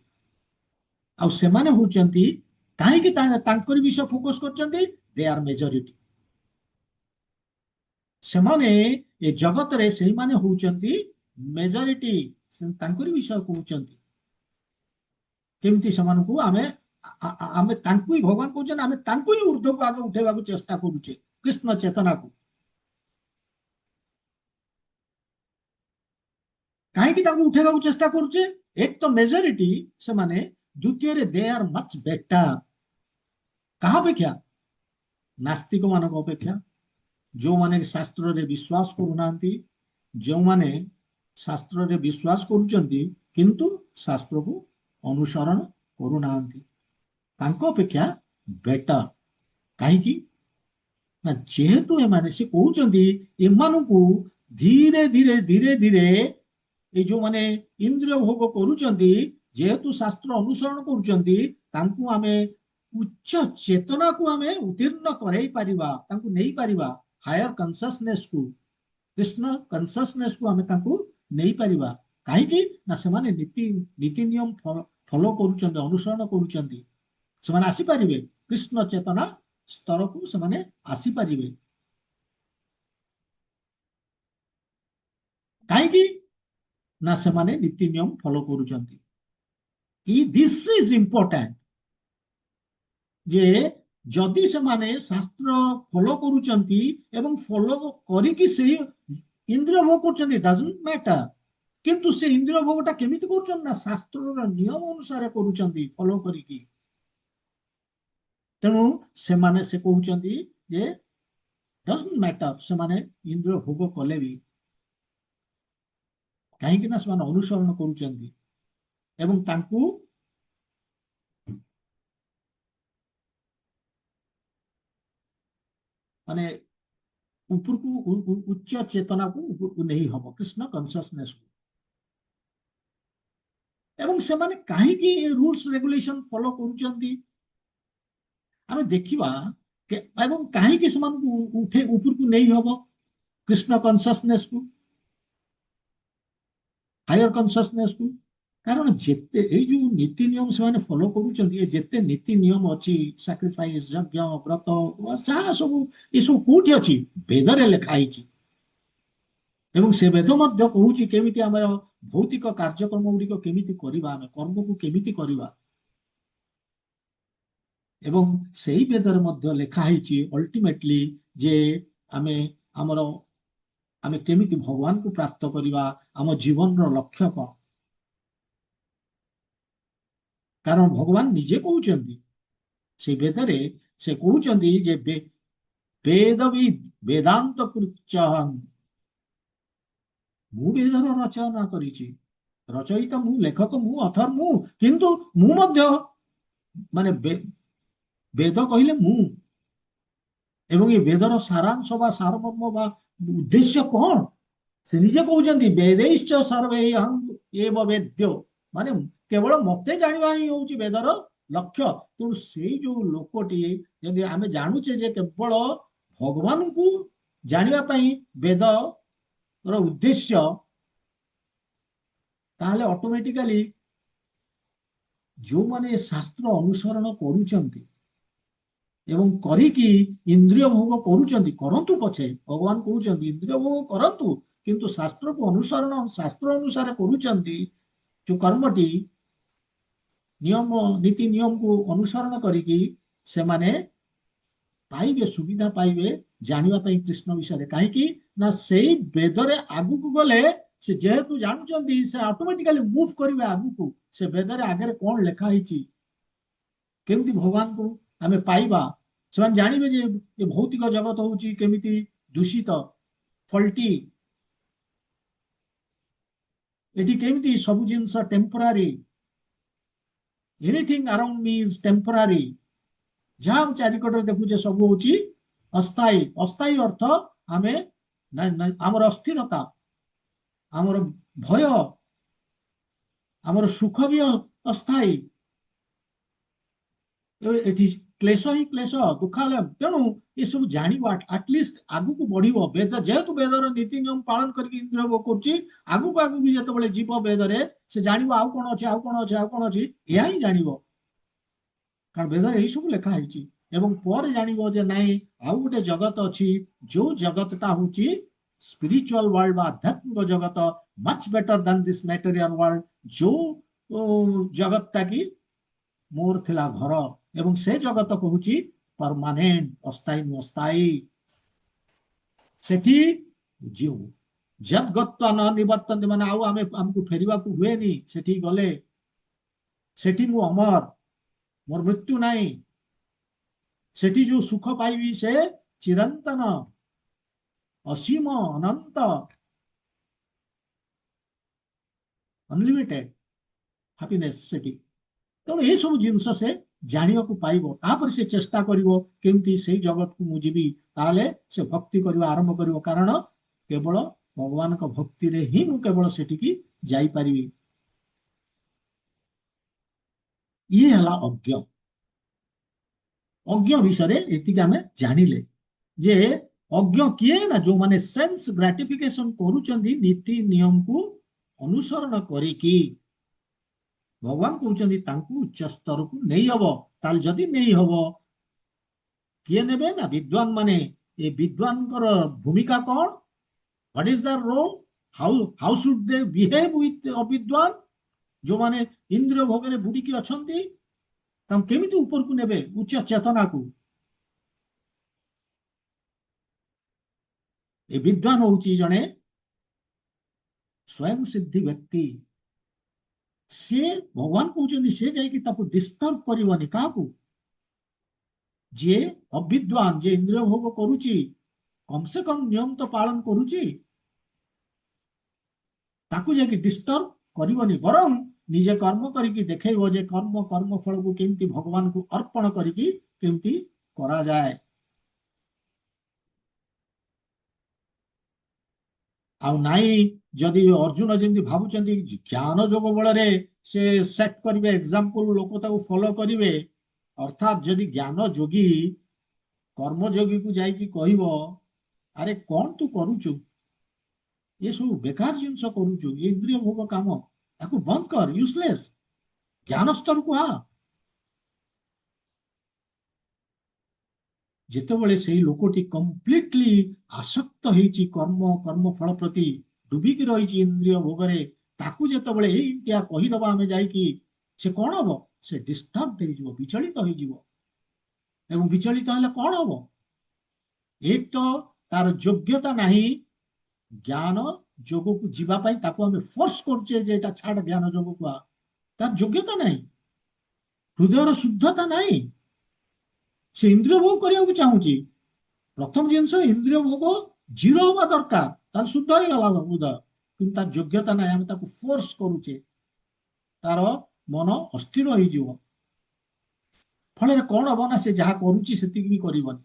ଆଉ ସେମାନେ ହଉଛନ୍ତି କାହିଁକି ତାଙ୍କରି ବିଷୟ ଫୋକସ କରୁଛନ୍ତି? ଦେ ଆର ମେଜରିଟି। ସେମାନେ ଏ ଜଗତରେ ସେଇମାନେ ହଉଛନ୍ତି ମେଜରିଟି, ତାଙ୍କରି ବିଷୟ କହୁଛନ୍ତି। କେମିତି ସେମାନଙ୍କୁ ଆମେ ଆମେ ତାଙ୍କୁ ହିଁ ଭଗବାନ କହୁଛନ୍ତି, ଆମେ ତାଙ୍କୁ ହିଁ ଉର୍ଦ୍ଧ୍ୱକୁ ଆଗ ଉଠେଇବାକୁ ଚେଷ୍ଟା କରୁଛେ, କୃଷ୍ଣ ଚେତନାକୁ। କାହିଁକି ତାଙ୍କୁ ଉଠେଇବାକୁ ଚେଷ୍ଟା କରୁଛେ? ଏକ ତ ମେଜରିଟି ସେମାନେ, ଦ୍ୱିତୀୟରେ ଦେ ଆର ମଚ ବେଟର। କାହା ଅପେକ୍ଷା? ନାସ୍ତିକ ମାନଙ୍କ ଅପେକ୍ଷା, ଯୋଉମାନେ ଶାସ୍ତ୍ରରେ ବିଶ୍ୱାସ କରୁନାହାନ୍ତି। ଯେଉଁମାନେ ଶାସ୍ତ୍ରରେ ବିଶ୍ୱାସ କରୁଛନ୍ତି କିନ୍ତୁ ଶାସ୍ତ୍ରକୁ ଅନୁସରଣ କରୁନାହାନ୍ତି, ତାଙ୍କ ଅପେକ୍ଷା ବେଟର। କାହିଁକି ନା ଯେହେତୁ ଏମାନେ, ସେ କହୁଛନ୍ତି ଏମାନଙ୍କୁ ଧୀରେ ଧୀରେ ଧୀରେ ଧୀରେ এই ଯୋଉମାନେ ଇନ୍ଦ୍ରିୟ ଭୋଗ କରୁଛନ୍ତି, ଯେହେତୁ ଶାସ୍ତ୍ର ଅନୁସରଣ କରୁଛନ୍ତି, ତାଙ୍କୁ ଆମେ ଉଚ୍ଚ ଚେତନାକୁ ଆମେ ଉତ୍ତୀର୍ଣ୍ଣ କରାଇ ପାରିବା, ତାଙ୍କୁ ନେଇପାରିବା ହାୟର କନସିୟସନେସକୁ, କୃଷ୍ଣ କନସିୟସନେସକୁ ଆମେ ତାଙ୍କୁ ନେଇପାରିବା। କାହିଁକି ନା ସେମାନେ ନୀତି ନିୟମ ଫଲୋ କରୁଛନ୍ତି, ଅନୁସରଣ କରୁଛନ୍ତି। ସେମାନେ ଆସିପାରିବେ କୃଷ୍ଣ ଚେତନା ସ୍ତରକୁ, ସେମାନେ ଆସିପାରିବେ। କାହିଁକି ନା ସେମାନେ ନୀତି ନିୟମ ଫଲୋ କରୁଛନ୍ତି। ଦିସ୍ ଇଜ ଇମ୍ପୋର୍ଟାଣ୍ଟ ଯେ ଯଦି ସେମାନେ ଶାସ୍ତ୍ର ଫଲୋ କରୁଛନ୍ତି ଏବଂ ଫଲୋ କରିକି ସେଇ ଇନ୍ଦ୍ରିୟ ଭୋଗ କରୁଛନ୍ତି, ଡଜଣ୍ଟ ମ୍ୟାଟର, କିନ୍ତୁ ସେ ଇନ୍ଦ୍ରିୟ ଭୋଗଟା କେମିତି କରୁଛନ୍ତି? ନା ଶାସ୍ତ୍ରର ନିୟମ ଅନୁସାରେ କରୁଛନ୍ତି, ଫଲୋ କରିକି। ତେଣୁ ସେମାନେ, ସେ କହୁଛନ୍ତି ଯେ ଡଜଣ୍ଟ ମ୍ୟାଟର ସେମାନେ ଇନ୍ଦ୍ରିୟ ଭୋଗ କଲେ ବି, କାହିଁକି ନା ସେମାନେ ଅନୁସରଣ କରୁଛନ୍ତି ଏବଂ ତାଙ୍କୁ ମାନେ ଉପରକୁ ଉଚ୍ଚ ଚେତନାକୁ ଉପରକୁ ନେଇ ହବ, କୃଷ୍ଣ କନସିୟସନେସକୁ। ଏବଂ ସେମାନେ କାହିଁକି ରୁଲସ ରେଗୁଲେସନ ଫଲୋ କରୁଛନ୍ତି ଆମେ ଦେଖିବା, ଏବଂ କାହିଁକି ସେମାନଙ୍କୁ ଉପରକୁ ନେଇ ହବ କୃଷ୍ଣ କନସିୟସନେସକୁ, ହାୟର କନସିୟସନେସକୁ। କାରଣ ଯେତେ ଏଇ ଯୋଉ ନୀତି ନିୟମ ସେମାନେ ଫଲୋ କରୁଛନ୍ତି, ଏ ଯେତେ ନୀତି ନିୟମ ଅଛି, ସାକ୍ରିଫାଇସ, ଯଜ୍ଞ, ବ୍ରତ, ଯାହା ସବୁ, ଏସବୁ କୋଉଠି ଅଛି? ବେଦରେ ଲେଖା ହେଇଛି। ଏବଂ ସେ ବେଦ ମଧ୍ୟ କହୁଛି କେମିତି ଆମର ଭୌତିକ କାର୍ଯ୍ୟକ୍ରମ ଗୁଡିକ କେମିତି କରିବା, ଆମେ କର୍ମକୁ କେମିତି କରିବା। ଏବଂ ସେଇ ବେଦରେ ମଧ୍ୟ ଲେଖା ହେଇଛି ଅଲ୍ଟିମେଟଲି ଯେ ଆମେ ଆମର ଆମେ କେମିତି ଭଗବାନଙ୍କୁ ପ୍ରାପ୍ତ କରିବା, ଆମ ଜୀବନର ଲକ୍ଷ୍ୟ କଣ। କାରଣ ଭଗବାନ ନିଜେ କହୁଛନ୍ତି ସେଇ ବେଦରେ, ସେ କହୁଛନ୍ତି ଯେ ବେଦବିଦ୍ ବେଦାନ୍ତ କୃଚ୍ଛହଂ, ମୁଁ ବେଦର ରଚନା କରିଛି, ରଚୟିତା ମୁଁ, ଲେଖକ ମୁଁ, ଅଥର ମୁଁ, କିନ୍ତୁ ମୁଁ ମଧ୍ୟ ମାନେ ବେଦ କହିଲେ ମୁଁ, ଏବଂ ଏ ବେଦର ସାରାଂଶ ବା ସାରମର୍ମ ବା ଉଦ୍ଦେଶ୍ୟ କଣ ସେ ନିଜେ କହୁଛନ୍ତି ବେदैଶ୍ଚ ସର୍ବୈଃ ଏବ ବେଦ୍ୟ, ମାନେ କେବଳ ମତେ ଜାଣିବା ହିଁ ହଉଛି ବେଦର ଲକ୍ଷ୍ୟ। ତେଣୁ ସେଇ ଯୋଉ ଲୋକଟି ଯଦି ଆମେ ଜାଣୁଛେ ଯେ କେବଳ ଭଗବାନଙ୍କୁ ଜାଣିବା ପାଇଁ ବେଦର ଉଦ୍ଦେଶ୍ୟ, ତାହେଲେ ଅଟୋମେଟିକାଲି ଯୋଉମାନେ ଶାସ୍ତ୍ର ଅନୁସରଣ କରୁଛନ୍ତି ଏବଂ କରିକି ଇନ୍ଦ୍ରିୟ ଭୋଗ କରୁଛନ୍ତି, କରନ୍ତୁ ପଛେ, ଭଗବାନ କହୁଛନ୍ତି ଇନ୍ଦ୍ରିୟ ଭୋଗ କରନ୍ତୁ, କିନ୍ତୁ ଶାସ୍ତ୍ରକୁ ଅନୁସରଣ, ଶାସ୍ତ୍ର ଅନୁସାରେ କରୁଛନ୍ତି ଯୋଉ କର୍ମଟି, ନିୟମ ନୀତି ନିୟମକୁ ଅନୁସରଣ କରିକି ସେମାନେ ପାଇବେ, ସୁବିଧା ପାଇବେ ଜାଣିବା ପାଇଁ କୃଷ୍ଣ ବିଷୟରେ। କାହିଁକି ନା ସେଇ ବେଦରେ ଆଗକୁ ଗଲେ ସେ ଯେହେତୁ ଜାଣୁଛନ୍ତି, ସେ ଅଟୋମେଟିକାଲି ମୁଭ୍ କରିବେ ଆଗକୁ, ସେ ବେଦରେ ଆଗରେ କଣ ଲେଖା ହେଇଛି, କେମିତି ଭଗବାନଙ୍କୁ ଆମେ ପାଇବା। ସେମାନେ ଜାଣିବେ ଯେ ଏ ଭୌତିକ ଜଗତ ହଉଛି କେମିତି ଦୂଷିତ, ଫଲ୍ଟି, ଏଠି କେମିତି ସବୁ ଜିନିଷ ଟେମ୍ପୋରାରୀ, ଏନିଥିଙ୍ଗ ଆରାଉଣ୍ଡ ମି ଇଜ ଟେମ୍ପୋରାରୀ, ଯାହା ଚାରିକଟରେ ଦେଖୁଛେ ସବୁ ହଉଛି ଅସ୍ଥାୟୀ। ଅସ୍ଥାୟୀ ଅର୍ଥ ଆମେ ଆମର ଅସ୍ଥିରତା, ଆମର ଭୟ, ଆମର ସୁଖ ବି ଅସ୍ଥାୟୀ, ଏଠି କ୍ଲେଶ ହିଁ କ୍ଲେଶ, ଦୁଃଖାଲୟ। ତେଣୁ ଏସବୁ ଜାଣିବ, ଆଟଲିଷ୍ଟ ଆଗକୁ ବଢିବ। ବେଦ ଯେହେତୁ ବେଦର ନୀତି ନିୟମ ପାଳନ କରିକି ଇନ୍ଦ୍ରିୟ ଭୋଗ କରୁଛି, ଆଗକୁ ଆଗକୁ ଯେତେବେଳେ ଯିବ ବେଦରେ, ସେ ଜାଣିବ ଆଉ କଣ ଅଛି, ଆଉ କଣ ଅଛି, ଆଉ କଣ ଅଛି, ଏହା ହିଁ ଜାଣିବ। କାରଣ ବେଦରେ ଏଇ ସବୁ ଲେଖା ହେଇଛି। ଏବଂ ପରେ ଜାଣିବ ଯେ ନାଇଁ ଆଉ ଗୋଟେ ଜଗତ ଅଛି, ଯୋଉ ଜଗତଟା ହଉଛି ସ୍ପିରିଚୁଆଲ ୱାର୍ଲଡ ବା ଆଧ୍ୟାତ୍ମିକ ଜଗତ, ମଚ୍ ବେଟର ଦାନ ଦିସ୍ ମ୍ୟାଟେରିଆଲ ୱାର୍ଲଡ, ଯୋଉ ଜଗତଟା କି ମୋର ଥିଲା ଘର, ଏବଂ ସେ ଜଗତ କହୁଛି ପରମାନେଣ୍ଟ, ଅସ୍ଥାୟୀ ଅସ୍ଥାୟୀ। ସେଠି ଯେଉଁ ଯଦ୍ଗତ୍ୱା ନ ନିବର୍ତ୍ତନ୍ତି, ମାନେ ଆଉ ଆମକୁ ଫେରିବାକୁ ହୁଏନି ସେଠି ଗଲେ, ସେଠି ମୁଁ ଅମର, ମୋର ମୃତ୍ୟୁ ନାହିଁ, ସେଠି ଯୋଉ ସୁଖ ପାଇବି ସେ ଚିରନ୍ତନ, ଅସୀମ, ଅନନ୍ତ, ଅନଲିମିଟେଡ ହାପିନେସ୍ ସେଠି। ତେଣୁ ଏସବୁ ଜିନିଷ ସେ ଜାଣିବାକୁ ପାଇବ, ତାପରେ ସେ ଚେଷ୍ଟା କରିବ କେମିତି ସେଇ ଜଗତକୁ ମୁଁ ଯିବି। ତାହେଲେ ସେ ଭକ୍ତି କରିବା ଆରମ୍ଭ କରିବ, କାରଣ କେବଳ ଭଗବାନଙ୍କ ଭକ୍ତିରେ ହିଁ ମୁଁ କେବଳ ସେଠିକି ଯାଇପାରିବି। ଇଏ ହେଲା ଅଜ୍ଞ। ଅଜ୍ଞ ବିଷୟରେ ଏତିକି ଆମେ ଜାଣିଲେ ଯେ ଅଜ୍ଞ କିଏ ନା ଯୋଉମାନେ ସେନ୍ସ ଗ୍ରାଟିଫିକେସନ କରୁଛନ୍ତି ନୀତି ନିୟମକୁ ଅନୁସରଣ କରିକି। ଭଗବାନ କହୁଛନ୍ତି ତାଙ୍କୁ ଉଚ୍ଚ ସ୍ତରକୁ ନେଇ ହବ। ତାହେଲେ ଯଦି ନେଇ ହବ, କିଏ ନେବେ ନା ବିଦ୍ୱାନ ମାନେ। ଏ ବିଦ୍ୱାନଙ୍କର ଭୂମିକା କଣ? What is their role? How should they behave with ଅବିଦ୍ୱାନ? ଯୋଉମାନେ ଇନ୍ଦ୍ରିୟ ଭୋଗରେ ବୁଡିକି ଅଛନ୍ତି, ତାଙ୍କୁ କେମିତି ଉପରକୁ ନେବେ, ଉଚ୍ଚ ଚେତନାକୁ। ଏ ବିଦ୍ୱାନ ହଉଛି ଜଣେ ସ୍ୱୟଂ ସିଦ୍ଧି ବ୍ୟକ୍ତି। ସିଏ, ଭଗବାନ କହୁଛନ୍ତି, ସିଏ ଯାଇକି ତାକୁ ଡିଷ୍ଟର୍ବ କରିବନି। କାହାକୁ? ଯିଏ ଅବିଦ୍ୱାନ, ଯିଏ ଇନ୍ଦ୍ରିୟ ଭୋଗ କରୁଛି, କମ ସେ କମ ନିୟମ ତ ପାଳନ କରୁଛି, ତାକୁ ଯାଇକି ଡିଷ୍ଟର୍ବ କରିବନି, ବରଂ ନିଜେ କର୍ମ କରିକି ଦେଖେଇବ ଯେ କର୍ମ ଫଳକୁ କେମିତି ଭଗବାନଙ୍କୁ ଅର୍ପଣ କରିକି କେମିତି କରାଯାଏ। ଆଉ ନାଇଁ, ଯଦି ଅର୍ଜୁନ ଯେମିତି ଭାବୁଛନ୍ତି ଜ୍ଞାନ ଯୋଗ ବଳରେ ସେ ସେଟ୍ କରିବେ ଏକ୍ସାମ୍ପଲ, ଲୋକ ତାକୁ ଫଲୋ କରିବେ, ଅର୍ଥାତ୍ ଯଦି ଜ୍ଞାନ ଯୋଗୀ କର୍ମଯୋଗୀକୁ ଯାଇକି କହିବ ଆରେ କଣ ତୁ କରୁଛୁ, ଏସବୁ ବେକାର ଜିନିଷ କରୁଛୁ, ଇନ୍ଦ୍ରିୟ ଭୋଗ କାମ, ତାକୁ ବନ୍ଦ କର, ୟୁଜଲେସ୍, ଜ୍ଞାନ ସ୍ତରକୁ ଆ। ଯେତେବେଳେ ସେଇ ଲୋକଟି କମ୍ପ୍ଲିଟଲି ଆସକ୍ତ ହେଇଛି କର୍ମଫଳ ପ୍ରତି, ଡୁବିକି ରହିଛି ଇନ୍ଦ୍ରିୟ ଭୋଗରେ, ତାକୁ ଯେତେବେଳେ ଏଇଟିଆ କହିଦବା ଆମେ ଯାଇକି, ସେ କଣ ହବ? ସେ ଡିଷ୍ଟର୍ବ ହେଇଯିବ, ବିଚଳିତ ହେଇଯିବ। ଏବଂ ବିଚଳିତ ହେଲେ କ'ଣ ହବ? ଏକ ତ ତାର ଯୋଗ୍ୟତା ନାହିଁ ଜ୍ଞାନ ଯୋଗକୁ ଯିବା ପାଇଁ, ତାକୁ ଆମେ ଫୋର୍ସ କରୁଛେ ଯେ ଏଟା ଛାଡ ଜ୍ଞାନ ଯୋଗକୁ ଆ, ତାର ଯୋଗ୍ୟତା ନାହିଁ, ହୃଦୟର ଶୁଦ୍ଧତା ନାହିଁ, ସେ ଇନ୍ଦ୍ରିୟ ଭୋଗ କରିବାକୁ ଚାହୁଁଛି। ପ୍ରଥମ ଜିନିଷ ଇନ୍ଦ୍ରିୟ ଭୋଗ ଜିରୋ ହବା ଦରକାର, ତାହେଲେ ଶୁଦ୍ଧ ହେଇଗଲା ହୃଦୟ, କିନ୍ତୁ ତାର ଯୋଗ୍ୟତା ନାହିଁ, ଆମେ ତାକୁ ଫୋର୍ସ କରୁଛେ, ତାର ମନ ଅସ୍ଥିର ହେଇଯିବ। ଫଳରେ କ'ଣ ହବ ନା ସେ ଯାହା କରୁଛି ସେତିକି ବି କରିବନି,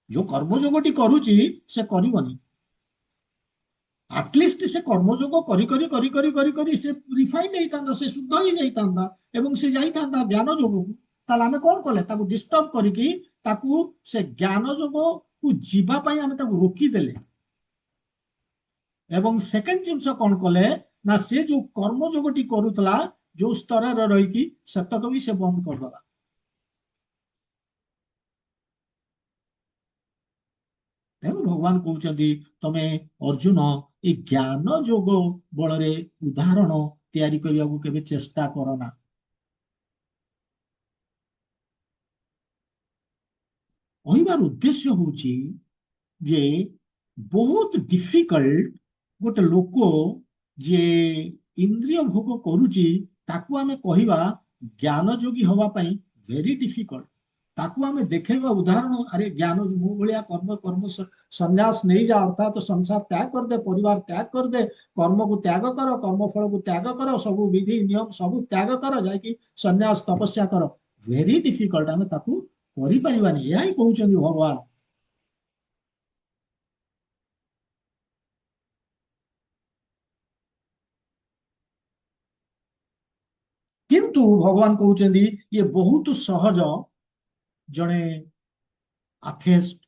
ଯୋଉ କର୍ମଯୋଗଟି କରୁଛି ସେ କରିବନି। ଆଟଲିଷ୍ଟ ସେ କର୍ମଯୋଗ କରି କରି କରି କରି କରି କରି ସେ ରିଫାଇନ୍ ହେଇଥାନ୍ତା, ସେ ଶୁଦ୍ଧ ହେଇଯାଇଥାନ୍ତା ଏବଂ ସେ ଯାଇଥାନ୍ତା ଜ୍ଞାନ ଯୋଗକୁ। ତାହେଲେ ଆମେ କ'ଣ କଲେ? ତାକୁ ଡିଷ୍ଟର୍ବ କରିକି ତାକୁ ସେ ଜ୍ଞାନ ଯୋଗକୁ ଯିବା ପାଇଁ ଆମେ ତାକୁ ରୋକିଦେଲେ। ଏବଂ ସେକେଣ୍ଡ ଜିନିଷ କ'ଣ କଲେ ନା ସେ ଯୋଉ କର୍ମଯୋଗଟି କରୁଥିଲା ଯୋଉ ସ୍ତରରେ ରହିକି ସେତକ ବି ସେ ବନ୍ଦ କରିଦେଲା। ତେଣୁ ଭଗବାନ କହୁଛନ୍ତି ତମେ ଅର୍ଜୁନ ଏ ଜ୍ଞାନ ଯୋଗ ବଳରେ ଉଦାହରଣ ତିଆରି କରିବାକୁ କେବେ ଚେଷ୍ଟା କର ନା। କହିବାର ଉଦ୍ଦେଶ୍ୟ ହଉଛି ଯେ ବହୁତ ଡିଫିକଲ୍ଟ ଗୋଟେ ଲୋକ ଯେ ଇନ୍ଦ୍ରିୟ ଭୋଗ କରୁଛି ତାକୁ ଆମେ କହିବା ଜ୍ଞାନ ଯୋଗୀ ହବା ପାଇଁ ଭେରି ଡିଫିକଲ୍ଟ। ତାକୁ ଆମେ ଦେଖେଇବା ଉଦାହରଣ, ଆରେ ଜ୍ଞାନ ମୋ ଭଳିଆ କର୍ମ ସନ୍ନ୍ୟାସ ନେଇଯା, ଅର୍ଥାତ ସଂସାର ତ୍ୟାଗ କରିଦେ, ପରିବାର ତ୍ୟାଗ କରିଦେ, କର୍ମକୁ ତ୍ୟାଗ କର, କର୍ମ ଫଳକୁ ତ୍ୟାଗ କର, ସବୁ ବିଧି ନିୟମ ସବୁ ତ୍ୟାଗ କର, ଯାଇକି ସନ୍ନ୍ୟାସ ତପସ୍ୟା କର। ଭେରି ଡିଫିକଲ୍ଟ, ଆମେ ତାକୁ କରିପାରିବାନି, ଏହା ହିଁ କହୁଛନ୍ତି ଭଗବାନ। କିନ୍ତୁ ଭଗବାନ କହୁଛନ୍ତି ଇଏ ବହୁତ ସହଜ। ଜଣେ ଆଥେଷ୍ଟ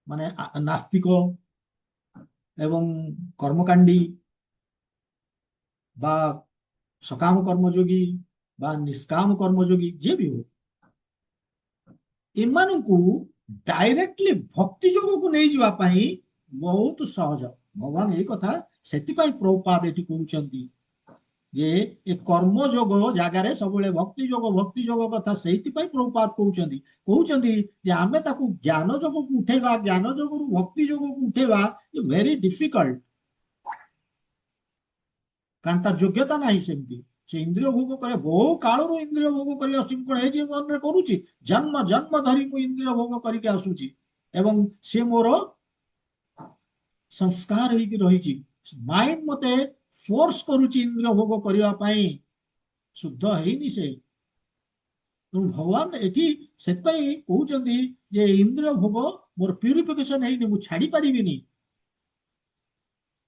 ମାନେ ନାସ୍ତିକ ଏବଂ କର୍ମକାଣ୍ଡୀ ବା ସକାମ କର୍ମଯୋଗୀ ବା ନିଷ୍କାମ କର୍ମଯୋଗୀ ଯିଏ ବି ହଉ, ଏମାନଙ୍କୁ ଡାଇରେକ୍ଟଲି ଭକ୍ତି ଯୋଗକୁ ନେଇଯିବା ପାଇଁ ବହୁତ ସହଜ। ଭଗବାନ ଏଇ କଥା ସେଥିପାଇଁ ପ୍ରଭୁପାଦ ଏଠି କହୁଛନ୍ତି ଯେ ଏ କର୍ମ ଯୋଗ ଜାଗାରେ ସବୁବେଳେ ଭକ୍ତି ଯୋଗ କଥା ସେଇଥିପାଇଁ ପ୍ରଭୁପାଦ କହୁଛନ୍ତି ଯେ ଆମେ ତାକୁ ଜ୍ଞାନ ଯୋଗକୁ ଉଠେଇବା, ଜ୍ଞାନ ଯୋଗରୁ ଭକ୍ତି ଯୋଗକୁ ଉଠେଇବା ଭେରି ଡିଫିକଲ୍ଟ, କାରଣ ତାର ଯୋଗ୍ୟତା ନାହିଁ ସେମିତି। ସେ ଇନ୍ଦ୍ରିୟ ଭୋଗ କରେ, ବହୁ କାଳରୁ ଇନ୍ଦ୍ରିୟ ଭୋଗ କରି ଆସୁଛି, କଣ ଏଇ ଜୀବନରେ କରୁଛି? ଜନ୍ମ ଜନ୍ମ ଧରି ମୁଁ ଇନ୍ଦ୍ରିୟ ଭୋଗ କରିକି ଆସୁଛି ଏବଂ ସେ ମୋର ସଂସ୍କାର ହେଇକି ରହିଛି। ମାଇଣ୍ଡ ମତେ ଫୋର୍ସ କରୁଛି ଇନ୍ଦ୍ରିୟ ଭୋଗ କରିବା ପାଇଁ, ଶୁଦ୍ଧ ହେଇନି ସେ। ତେଣୁ ଭଗବାନ ଏଠି ସେଥିପାଇଁ କହୁଛନ୍ତି ଯେ ଇନ୍ଦ୍ରିୟ ଭୋଗ ମୋର ପ୍ୟୁରିଫିକେସନ ହେଇନି, ମୁଁ ଛାଡି ପାରିବିନି।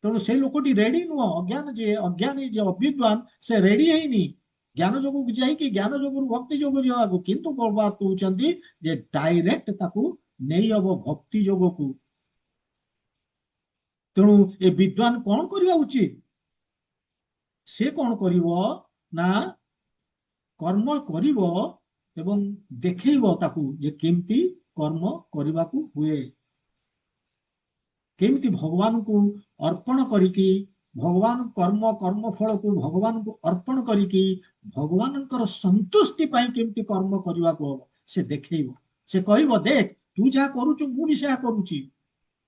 ତେଣୁ ସେ ଲୋକଟି ରେଡି ନୁହଁ, ଅଜ୍ଞାନୀ ଯେ ଅବିଦ୍ୱାନ ସେ ରେଡି ହେଇନି ଜ୍ଞାନ ଯୋଗକୁ ଯାଇକି ଜ୍ଞାନ ଯୋଗରୁ ଭକ୍ତି ଯୋଗ ଯିବାକୁ। କିନ୍ତୁ ପ୍ରଭୁପାଦ କହୁଛନ୍ତି ଯେ ଡାଇରେକ୍ଟ ତାକୁ ନେଇ ହବ ଭକ୍ତି ଯୋଗକୁ। ତେଣୁ ଏ ବିଦ୍ୱାନ କ'ଣ କରିବା ଉଚିତ? ସେ କ'ଣ କରିବ ନା କର୍ମ କରିବ ଏବଂ ଦେଖେଇବ ତାକୁ ଯେ କେମିତି କର୍ମ କରିବାକୁ ହୁଏ, କେମିତି ଭଗବାନଙ୍କୁ ଅର୍ପଣ କରିକି ଭଗବାନ କର୍ମ ଫଳକୁ ଭଗବାନଙ୍କୁ ଅର୍ପଣ କରିକି ଭଗବାନଙ୍କର ସନ୍ତୁଷ୍ଟି ପାଇଁ କେମିତି କର୍ମ କରିବାକୁ ହବ ସେ ଦେଖେଇବ। ସେ କହିବ ଦେଖ ତୁ ଯାହା କରୁଛୁ ମୁଁ ବି ସେୟା କରୁଛି,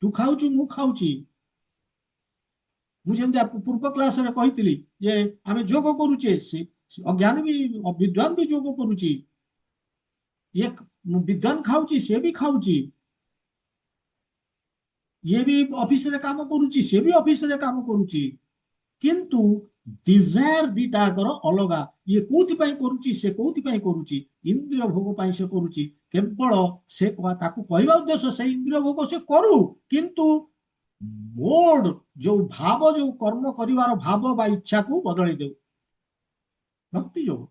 ତୁ ଖାଉଛୁ ମୁଁ ଖାଉଛି। ମୁଁ ଯେମିତି ପୂର୍ବ କ୍ଲାସରେ କହିଥିଲି ଯେ ଆମେ ଯୋଗ କରୁଛେ, ସେ ଅଜ୍ଞାନ ବି ବିଦ୍ୱାନ ବି ଯୋଗ କରୁଛି, ଇଏ ବିଦ୍ୱାନ ଖାଉଛି ସେ ବି ଖାଉଛି, ଇଏ ବି ଅଫିସରେ କାମ କରୁଛି ସେ ବି ଅଫିସରେ କାମ କରୁଛି, କିନ୍ତୁ ଡିଜାୟାର ଦିଟାଙ୍କର ଅଲଗା। ଇଏ କୋଉଥିପାଇଁ କରୁଛି ସେ କୋଉଥିପାଇଁ କରୁଛି? ଇନ୍ଦ୍ରିୟ ଭୋଗ ପାଇଁ ସେ କରୁଛି। କେବଳ ସେ ତାକୁ କହିବା ଉଦ୍ଦେଶ୍ୟ ସେ ଇନ୍ଦ୍ରିୟ ଭୋଗ ସେ କରୁ, କିନ୍ତୁ ମୋଡ ଯୋଉ ଭାବ ଯୋଉ କର୍ମ କରିବାର ଭାବ ବା ଇଚ୍ଛାକୁ ବଦଳେଇ ଦେଉ ଭକ୍ତି ଯୋଗ।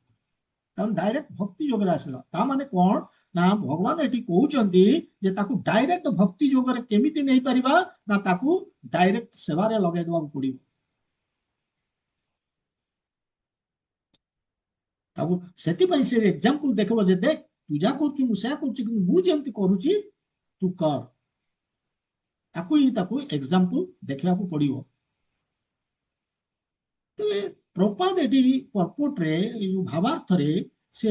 ତାମାନେ ଡାଇରେକ୍ଟ ଭକ୍ତି ଯୋଗରେ ଆସିଲା। ତା ମାନେ କ'ଣ ନା ଭଗବାନ ଏଠି କହୁଛନ୍ତି ଯେ ତାକୁ ଡାଇରେକ୍ଟ ଭକ୍ତି ଯୋଗରେ କେମିତି ନେଇପାରିବା ନା ତାକୁ ଡାଇରେକ୍ଟ ସେବାରେ ଲଗେଇ ଦେବାକୁ ପଡିବ। ତାକୁ ସେଥିପାଇଁ ସେ ଏକ୍ସାମ୍ପଲ ଦେଖିବ ଯେ ଦେଖ ତୁ ଯାହା କରୁଛୁ ମୁଁ ସେୟା କରୁଛି, କିନ୍ତୁ ମୁଁ ଯେମିତି କରୁଛି ତୁ କର। ତାକୁ ଏକ୍ସାମ୍ପଲ ଦେଖିବାକୁ ପଡିବ। ତେବେ ପ୍ରପାଦ ଏଠି ପର୍ପୋଟରେ ଭାବାର୍ଥରେ ସେ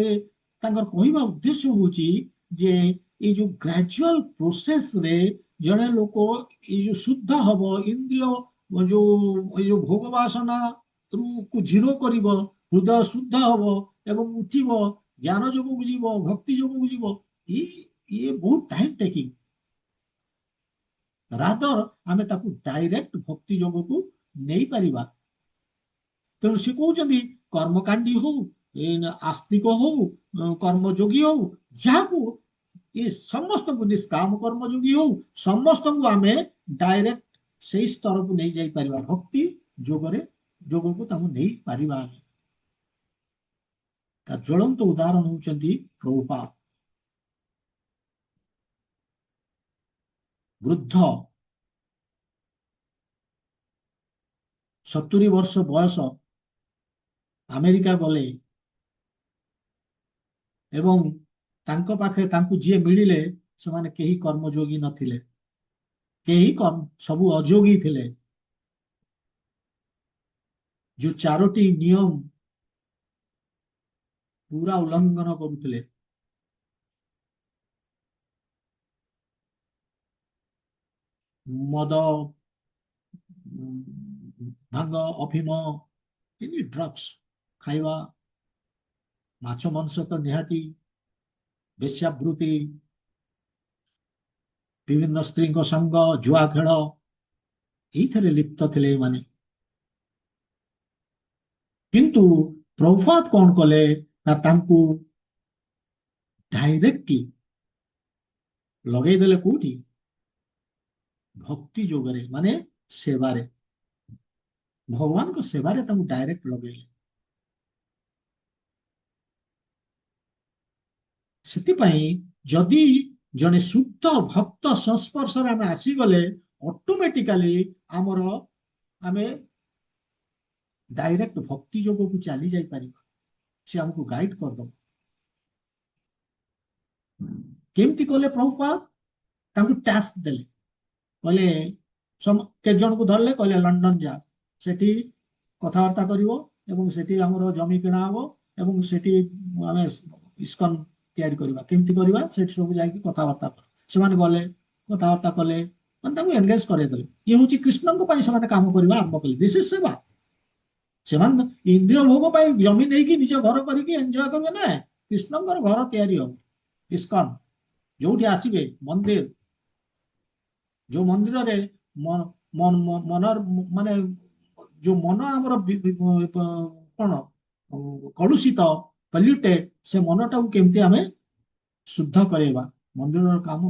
ତାଙ୍କର କହିବା ଉଦ୍ଦେଶ୍ୟ ହଉଛି ଯେ ଏଇ ଯୋଉ ଗ୍ରାଜୁଆଲ ପ୍ରୋସେସ ରେ ଜଣେ ଲୋକ ଏଇ ଯୋଉ ଶୁଦ୍ଧ ହବ, ଇନ୍ଦ୍ରିୟ ଯୋଉ ଏଇ ଯୋଉ ଭୋଗ ବାସନା କୁ ଜିରୋ କରିବ, ହୃଦୟ ଶୁଦ୍ଧ ହବ ଏବଂ ଉଠିବ, ଜ୍ଞାନ ଯୋଗକୁ ଯିବ, ଭକ୍ତି ଯୋଗକୁ ଯିବ, ଇଏ ବହୁତ ଟାଇମ ଟେକିଂ। ରାଦର ଆମେ ତାକୁ ଡାଇରେକ୍ଟ ଭକ୍ତି ଯୋଗକୁ ନେଇପାରିବା। ତେଣୁ ସେ କହୁଛନ୍ତି କର୍ମକାଣ୍ଡୀ ହଉ, ଆସ୍ତିକ ହଉ, କର୍ମଯୋଗୀ ହଉ, ଯାହାକୁ ଏ ସମସ୍ତଙ୍କୁ, ନିଷ୍କାମ କର୍ମଯୋଗୀ ହଉ, ସମସ୍ତଙ୍କୁ ଆମେ ଡାଇରେକ୍ଟ ସେଇ ସ୍ତରକୁ ନେଇ ଯାଇପାରିବା, ଭକ୍ତି ଯୋଗକୁ ତାଙ୍କୁ ନେଇପାରିବା ଆମେ। ତାର ଜ୍ୱଳନ୍ତ ଉଦାହରଣ ହେଉଛନ୍ତି ପ୍ରଭୁପାଦ। ବୃଦ୍ଧ 70 ବର୍ଷ ବୟସ, ଆମେରିକା ଗଲେ ଏବଂ ତାଙ୍କ ପାଖରେ ତାଙ୍କୁ ଯିଏ ମିଳିଲେ ସେମାନେ କେହି କର୍ମଯୋଗୀ ନଥିଲେ, କେହି ସବୁ ଅଯୋଗୀ ଥିଲେ। ଯୋଉ 4ଟି ନିୟମ ପୁରା ଉଲ୍ଲଂଘନ କରୁଥିଲେ। ମଦ, ଭାଙ୍ଗ, ଅଫିମ, ଏନି ଡ୍ରଗ୍ସ ଖାଇବା, ମାଛ ମାଂସ ତ ନିହାତି, ବେଶ୍ୟାବୃତ୍ତି, ବିଭିନ୍ନ ସ୍ତ୍ରୀଙ୍କ ସଙ୍ଗ, ଜୁଆ ଖେଳ, ଏଇଥିରେ ଲିପ୍ତ ଥିଲେ ଏମାନେ। କିନ୍ତୁ ପ୍ରଭୁପାଦ କଣ କଲେ ନା ତାଙ୍କୁ ଡାଇରେକ୍ଟଲି ଲଗେଇଦେଲେ କୋଉଠି? ଭକ୍ତି ଯୋଗରେ, ମାନେ ସେବାରେ, ଭଗବାନଙ୍କ ସେବାରେ ତାଙ୍କୁ ଡାଇରେକ୍ଟ ଲଗେଇଲେ। ସେଥିପାଇଁ ଯଦି ଜଣେ ଶୁଦ୍ଧ ଭକ୍ତ ସଂସ୍ପର୍ଶରେ ଆମେ ଆସିଗଲେ, ଅଟୋମେଟିକାଲି ଆମେ ଡାଇରେକ୍ଟ ଭକ୍ତି ଯୋଗକୁ ଚାଲି ଯାଇପାରିବା। ସେ ଆମକୁ ଗାଇଡ କରିଦବ। କେମିତି କଲେ ପ୍ରଭୁପାଦ? ତାଙ୍କୁ ଟାସ୍କ ଦେଲେ, କହିଲେ କେତେ ଜଣକୁ ଧରିଲେ, କହିଲେ ଲଣ୍ଡନ ଯା, ସେଠି କଥାବାର୍ତ୍ତା କରିବ ଏବଂ ସେଠି ଆମର ଜମି କିଣା ହବ ଏବଂ ସେଠି ଆମେ ଇସ୍କନ ତିଆରି କରିବା। କେମିତି କରିବା? ସେଠି ସବୁ ଯାଇକି କଥାବାର୍ତ୍ତା କର। ସେମାନେ ଗଲେ, କଥାବାର୍ତ୍ତା କଲେ, ମାନେ ତାଙ୍କୁ ଏନଗେଜ କରେଇଦେଲେ। ଇଏ ହଉଛି କୃଷ୍ଣଙ୍କ ପାଇଁ ସେମାନେ କାମ କରିବା ଆରମ୍ଭ କଲେ। ଦିସ୍ ଇଜ ସେବା। ସେମାନେ ଇନ୍ଦ୍ରିୟ ଭୋଗ ପାଇଁ ଜମି ନେଇକି ନିଜ ଘର କରିକି ଏନ୍ଜୟ କରିବେ ନା, କୃଷ୍ଣଙ୍କର ଘର ତିଆରି ହବ ଇସ୍କନ। ଯୋଉଠି ଆସିବେ ମନ୍ଦିର, ଯୋଉ ମନ୍ଦିରରେ ମନର ମାନେ ଯୋଉ ମନ ଆମର କଣ କଳୁଷିତ, ପଲ୍ୟୁଟେଡ, ସେ ମନଟାକୁ କେମିତି ଆମେ ଶୁଦ୍ଧ କରେଇବା, ମନ୍ଦିରର କାମ।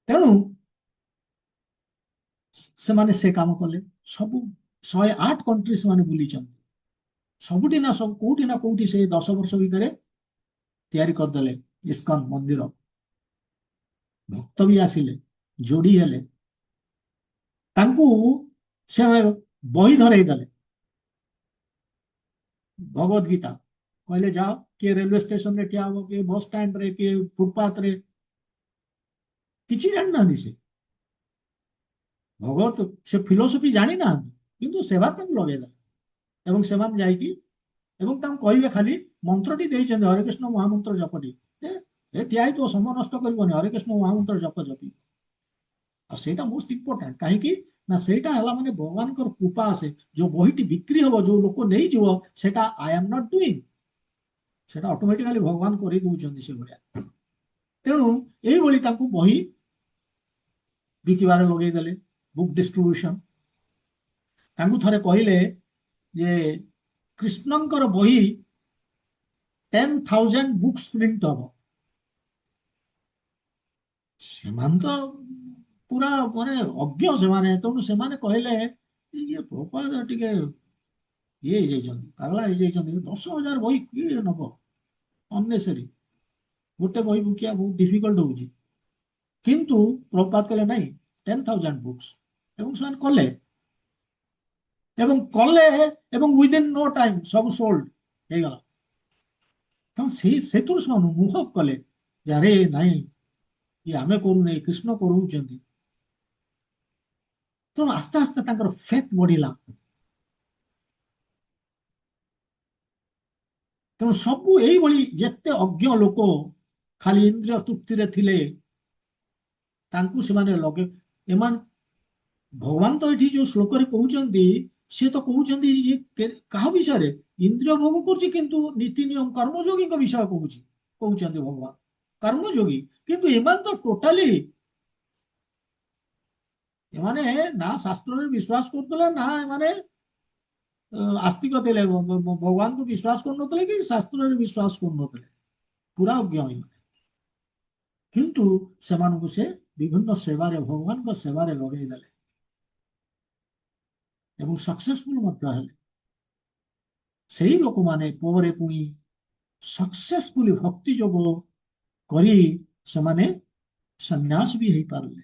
ତେଣୁ ସେମାନେ ସେ କାମ କଲେ। ସବୁ 108 କଣ୍ଟ୍ରି ସେମାନେ ବୁଲିଛନ୍ତି। ସବୁଠି ନା ସବୁ, କୋଉଠି ନା କୋଉଠି ସେ 10 ବର୍ଷ ଭିତରେ ତିଆରି କରିଦେଲେ ଇସ୍କନ ମନ୍ଦିର। ଭକ୍ତ ବି ଆସିଲେ, ଯୋଡି ହେଲେ। ତାଙ୍କୁ ସେ ବହି ଧରେଇ ଦେଲେ, ଭଗବତ ଗୀତା। କହିଲେ ଯାଅ, କିଏ ରେଲୱେ ଷ୍ଟେସନରେ ଠିଆ ହବ, କିଏ ବସ୍ ଷ୍ଟାଣ୍ଡରେ, କିଏ ଫୁଟପାଥରେ, କିଛି ଜାଣିନାହାନ୍ତି ସେ ଭଗବତ, ସେ ଫିଲୋସଫି ଜାଣିନାହାନ୍ତି, କିନ୍ତୁ ସେବା ତାଙ୍କୁ ଲଗେଇଦେଲେ। ଏବଂ ସେମାନେ ଯାଇକି ଏବଂ ତାଙ୍କୁ କହିବେ, ଖାଲି ମନ୍ତ୍ରଟି ଦେଇଛନ୍ତି, ହରେ କୃଷ୍ଣ ମହାମନ୍ତ୍ର ଜପଟି, ଠିଆ ହେଇଥିବ, ସମୟ ନଷ୍ଟ କରିବନି, ହରେ କୃଷ୍ଣ ମହାମନ୍ତ୍ର ଜପ ଜପି। ଆଉ ସେଇଟା ମୋଷ୍ଟ ଇମ୍ପୋର୍ଟାଣ୍ଟ। କାହିଁକି ନା ସେଇଟା ହେଲା ମାନେ ଭଗବାନଙ୍କର କୃପା ଆସେ। ଯୋଉ ବହିଟି ବିକ୍ରି ହବ, ଯୋଉ ଲୋକ ନେଇଯିବ, ସେଟା ଆଇ ଆମ୍ ନଟ୍ ଡୁଇଂ, ସେଟା ଅଟୋମେଟିକାଲି ଭଗବାନ କରିଦଉଛନ୍ତି ସେଭଳିଆ। ତେଣୁ ଏଇଭଳି ତାଙ୍କୁ ବହି ବିକିବାରେ ଲଗେଇଦେଲେ, ବୁକ୍ ଡିଷ୍ଟ୍ରିବ୍ୟୁସନ। ତାଙ୍କୁ ଥରେ କହିଲେ ଯେ କୃଷ୍ଣଙ୍କର ବହି 10,000 ବୁକ୍ସ ପ୍ରିଣ୍ଟ ହବ। ସେମାନେ ତ ପୁରା ମାନେ ଅଜ୍ଞ ସେମାନେ। ତେଣୁ ସେମାନେ କହିଲେ ଇଏ ପ୍ରଭୁପାଦ ଟିକେ ଇଏ ହେଇଯାଇଛନ୍ତି, ପାଗଳା ହେଇଯାଇଛନ୍ତି, 10,000 ବହି କିଏ ନବ, ଅନନେସେରୀ। ଗୋଟେ ବହି ବୁକିବା ବହୁତ ଡିଫିକଲ୍ଟ ହଉଛି। କିନ୍ତୁ ପ୍ରଭୁପାଦ କହିଲେ ନାଇଁ, 10,000 ବୁକ୍ସ। ଏବଂ ସେମାନେ କଲେ ଏବଂ ୱିଦିନ୍ ନୋ ଟାଇମ୍ ସବୁ ସୋଲ୍ଡ ହେଇଗଲା। ତେଣୁ ସେଥିରୁ ସେମାନେ ଅନୁଭବ କଲେ ଯେ ଆରେ ନାଇଁ, ଇଏ ଆମେ କରୁନେ, କୃଷ୍ଣ କରୁଛନ୍ତି। ତେଣୁ ଆସ୍ତେ ଆସ୍ତେ ତାଙ୍କର ଫେଥ୍ ବଢିଲା। ତେଣୁ ସବୁ ଏଇଭଳି ଯେତେ ଅଜ୍ଞ ଲୋକ ଖାଲି ଇନ୍ଦ୍ରିୟ ତୃପ୍ତିରେ ଥିଲେ ତାଙ୍କୁ ସେମାନେ ଲଗେ ଏମାନେ ଭଗବାନ ତ ଏଠି ଯୋଉ ଶ୍ଲୋକରେ କହୁଛନ୍ତି ସେ ତ କହୁଛନ୍ତି ଯେ କାହା ବିଷୟରେ ଇନ୍ଦ୍ରିୟ ଭୋଗ କରୁଛି କିନ୍ତୁ ନୀତି ନିୟମ କର୍ମଯୋଗୀଙ୍କ ବିଷୟ କହୁଛନ୍ତି ଭଗବାନ କର୍ମଯୋଗୀ କିନ୍ତୁ ଏମାନେ ତ ଟୋଟାଲି ଏମାନେ ନା ଶାସ୍ତ୍ରରେ ବିଶ୍ୱାସ କରୁଥିଲେ ନା ଏମାନେ ଆସ୍ତିକ ଥିଲେ ଭଗବାନଙ୍କୁ ବିଶ୍ୱାସ କରୁନଥିଲେ କି ଶାସ୍ତ୍ରରେ ବିଶ୍ୱାସ କରୁନଥିଲେ ପୁରା ଅଜ୍ଞ ଏମାନେ କିନ୍ତୁ ସେମାନଙ୍କୁ ସେ ବିଭିନ୍ନ ସେବାରେ ଭଗବାନଙ୍କ ସେବାରେ ଲଗେଇ ଦେଲେ ଏବଂ ସକ୍ସେସଫୁଲ ମଧ୍ୟ ହେଲେ ସେଇ ଲୋକମାନେ ପରେ ପୁଣି ସକ୍ସେସଫୁଲି ଭକ୍ତି ଯୋଗ କରି ସେମାନେ ସନ୍ନ୍ୟାସ ବି ହେଇପାରିଲେ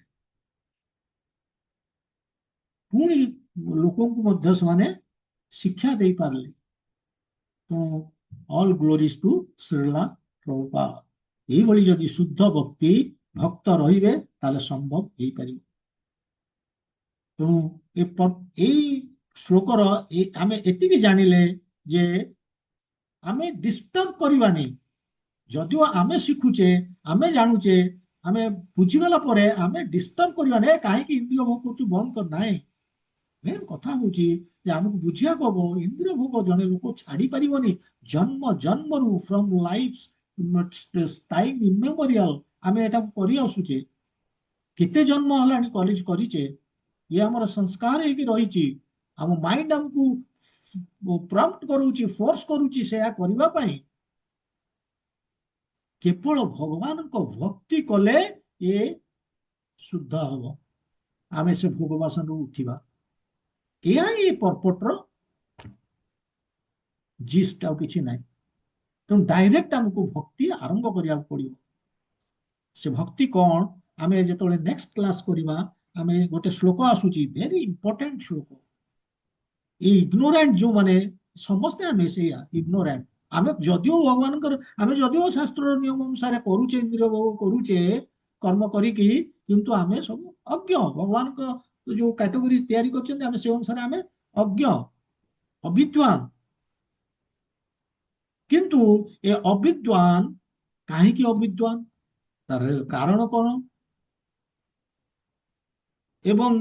ପୁଣି ଲୋକଙ୍କୁ ମଧ୍ୟ ସେମାନେ ଶିକ୍ଷା ଦେଇପାରିଲେ ତ ଅଲ୍ ଗ୍ଲୋରିଜ ଟୁ ଶ୍ରୀଲା ପ୍ରଭୁପାଦ ଏଇଭଳି ଯଦି ଶୁଦ୍ଧ ଭକ୍ତି ଭକ୍ତ ରହିବେ ତାହେଲେ ସମ୍ଭବ ହେଇପାରିବ ତେଣୁ ଏଇ ଶ୍ଲୋକର ଆମେ ଏତିକି ଜାଣିଲେ ଯେ ଆମେ ଡିଷ୍ଟର୍ବ କରିବାନି ଯଦିଓ ଆମେ ଶିଖୁଛେ ଆମେ ଜାଣୁଛେ ଆମେ ବୁଝିଗଲା ପରେ ଆମେ ଡିଷ୍ଟର୍ବ କରିବାନି କାହିଁକି ଇନ୍ଦ୍ରିୟ ଭୋଗ କରୁଛୁ ବନ୍ଦ କର ନାହିଁ ମେନ୍ କଥା ହଉଛି ଯେ ଆମକୁ ବୁଝିବାକୁ ହବ ଇନ୍ଦ୍ରିୟ ଭୋଗ ଜଣେ ଲୋକ ଛାଡି ପାରିବନି ଜନ୍ମ ଜନ୍ମରୁ ଫ୍ରମ ଲାଇଫ ଟାଇମ ଇମେମୋରିଆଲ ଆମେ ଏଟାକୁ କରି ଆସୁଛେ କେତେ ଜନ୍ମ ହେଲାଣି କରିଛେ ଇଏ ଆମର ସଂସ୍କାର ହେଇକି ରହିଛି ଆମ ମାଇଣ୍ଡ ଆମକୁ ପ୍ରମ୍ପ୍ଟ କରୁଛି ଫୋର୍ସ କରୁଛି ସେୟା କରିବା ପାଇଁ କେବଳ ଭଗବାନଙ୍କ ଭକ୍ତି କଲେ ଏ ଶୁଦ୍ଧ ହବ ଆମେ ସେ ଭୋଗ ବାସନରୁ ଉଠିବା ଏହା ହିଁ ପର୍ପଟର ଜିଷ୍ଟ ଆଉ କିଛି ନାହିଁ ତେଣୁ ଡାଇରେକ୍ଟ ଆମକୁ ଭକ୍ତି ଆରମ୍ଭ କରିବାକୁ ପଡିବ ସେ ଭକ୍ତି କଣ ଆମେ ଯେତେବେଳେ ନେକ୍ସଟ କ୍ଲାସ କରିବା ଆମେ ଗୋଟେ ଶ୍ଲୋକ ଆସୁଛି ଭେରି ଇମ୍ପୋର୍ଟାଣ୍ଟ ଶ୍ଲୋକ ଏଇ ଇଗ୍ନୋରାଣ୍ଟ ଯୋଉମାନେ ସମସ୍ତେ ଆମେ ସେଇଆ ଇଗ୍ନୋରାଣ୍ଟ ଆମେ ଯଦିଓ ଭଗବାନଙ୍କର ଆମେ ଯଦିଓ ଶାସ୍ତ୍ରର ନିୟମ ଅନୁସାରେ କରୁଛେ ଇନ୍ଦ୍ରିୟ ଭୋଗ କରୁଛେ କର୍ମ କରିକି କିନ୍ତୁ ଆମେ ସବୁ ଅଜ୍ଞ ଭଗବାନଙ୍କ ଯୋଉ କାଟେଗୋରୀ ତିଆରି କରିଛନ୍ତି ଆମେ ସେ ଅନୁସାରେ ଆମେ ଅଜ୍ଞ ଅବିଦ୍ୱାନ କିନ୍ତୁ ଏ ଅବିଦ୍ୱାନ କାହିଁକି ଅବିଦ୍ୱାନ ତାର କାରଣ କଣ ଏବଂ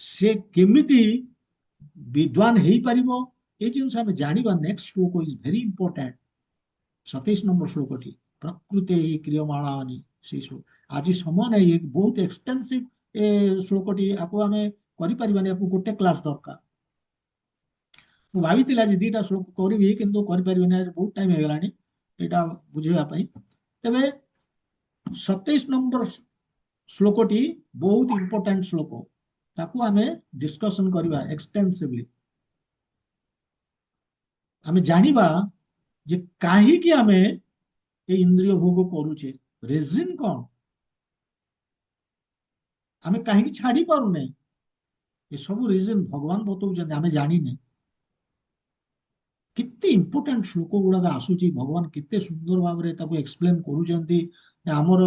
ସେ କେମିତି ବିଦ୍ୱାନ ହେଇପାରିବ এই ଜିନିଷ ଆମେ ଜାଣିବା next Shloka is very important 27 নম্বর ଶ୍ଲୋକଟି ପ୍ରକୃତେ କ୍ରିୟମାଣାନି ସେଇ ଶ୍ଲୋକ ଆଜି ସମୟ ନାହିଁ ବହୁତ ଏକ୍ସଟେନ୍ସିଭ ଏ ଶ୍ଲୋକଟି ଆକୁ ଆମେ କରିପାରିବାନି ଆକୁ ଗୋଟେ କ୍ଲାସ ଦରକାର ମୁଁ ଭାବିଥିଲି ଆଜି ଦିଟା ଶ୍ଲୋକ କରିବି କିନ୍ତୁ କରିପାରିବିନି ବହୁତ ଟାଇମ ହେଇଗଲାଣି ଏଇଟା ବୁଝେଇବା ପାଇଁ ତେବେ 27 নম্বର ଶ୍ଲୋକଟି ବହୁତ ଇମ୍ପୋର୍ଟାଣ୍ଟ ଶ୍ଲୋକ ତାକୁ ଆମେ ଡିସ୍କସନ କରିବା ଏକ୍ସଟେନ୍ସିଭଲି ଆମେ ଜାଣିବା ଯେ କାହିଁକି ଆମେ ଏ ଇନ୍ଦ୍ରିୟ ଭୋଗ କରୁଛେ ରିଜିନ କଣ ଆମେ କାହିଁକି ଛାଡି ପାରୁନେ ଏସବୁ ରିଜିନ ଭଗବାନ ବତଉଛନ୍ତି ଆମେ ଜାଣିନେ କେତେ ଇମ୍ପୋର୍ଟାଣ୍ଟ ଶ୍ଲୋକ ଗୁଡାକ ଆସୁଛି ଭଗବାନ କେତେ ସୁନ୍ଦର ଭାବରେ ତାକୁ ଏକ୍ସପ୍ଲେନ କରୁଛନ୍ତି ଆମର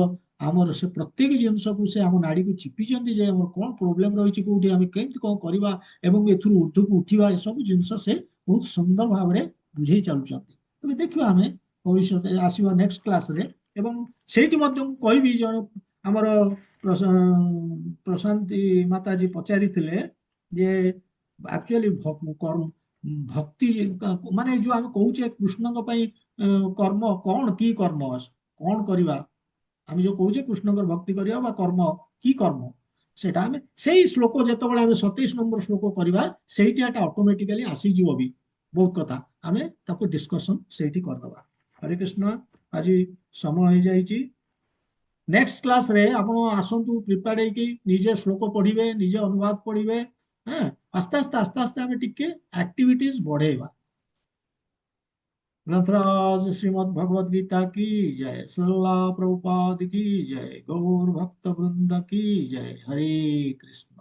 ଆମର ସେ ପ୍ରତ୍ୟେକ ଜିନିଷକୁ ସେ ଆମ ନାଡିକୁ ଚିପିଛନ୍ତି ଯେ ଆମର କଣ ପ୍ରୋବ୍ଲେମ ରହିଛି କୋଉଠି ଆମେ କେମିତି କଣ କରିବା ଏବଂ ଏଥିରୁ ଉର୍ଦ୍ଧ୍ୱକୁ ଉଠିବା ଏସବୁ ଜିନିଷ ସେ ବହୁତ ସୁନ୍ଦର ଭାବରେ ବୁଝେଇ ଚାଲୁଛନ୍ତି ତେବେ ଦେଖିବା ଆମେ ଭବିଷ୍ୟତରେ ଆସିବା ନେକ୍ସଟ କ୍ଲାସରେ ଏବଂ ସେଇଠି ମଧ୍ୟ ମୁଁ କହିବି ଜଣେ ଆମର ପ୍ରଶାନ୍ତି ମାତାଜୀ ପଚାରିଥିଲେ ଯେ ଆକ୍ଚୁଆଲି ଭକ୍ତି ମାନେ ଯୋଉ ଆମେ କହୁଛେ କୃଷ୍ଣଙ୍କ ପାଇଁ କର୍ମ କଣ କି କର୍ମ କଣ କରିବା ଆମେ ଯୋଉ କହୁଛେ କୃଷ୍ଣଙ୍କର ଭକ୍ତି କରିବା ବା କର୍ମ କି କର୍ମ ସେଟା ଆମେ ସେଇ ଶ୍ଲୋକ ଯେତେବେଳେ ଆମେ 27 নম্বର ଶ୍ଲୋକ କରିବା ସେଇଠି ଏଟା ଅଟୋମେଟିକାଲି ଆସିଯିବ ବି ବହୁତ କଥା ଆମେ ତାକୁ ଡିସ୍କସନ ସେଇଠି କରିଦବା ହରେ କୃଷ୍ଣ ଆଜି ସମୟ ହେଇଯାଇଛି ନେକ୍ସଟ କ୍ଲାସରେ ଆପଣ ଆସନ୍ତୁ ପ୍ରିପେୟାର୍ଡ ହେଇକି ନିଜେ ଶ୍ଲୋକ ପଢିବେ ନିଜେ ଅନୁବାଦ ପଢିବେ ହଁ ଆସ୍ତେ ଆସ୍ତେ ଆମେ ଟିକେ ଆକ୍ଟିଭିଟିଜ ବଢେଇବା ग्रंथराज श्रीमद् भगवद गीता की जय श्रीला प्रभुपाद की जय गौर भक्त वृंद की जय हरे कृष्ण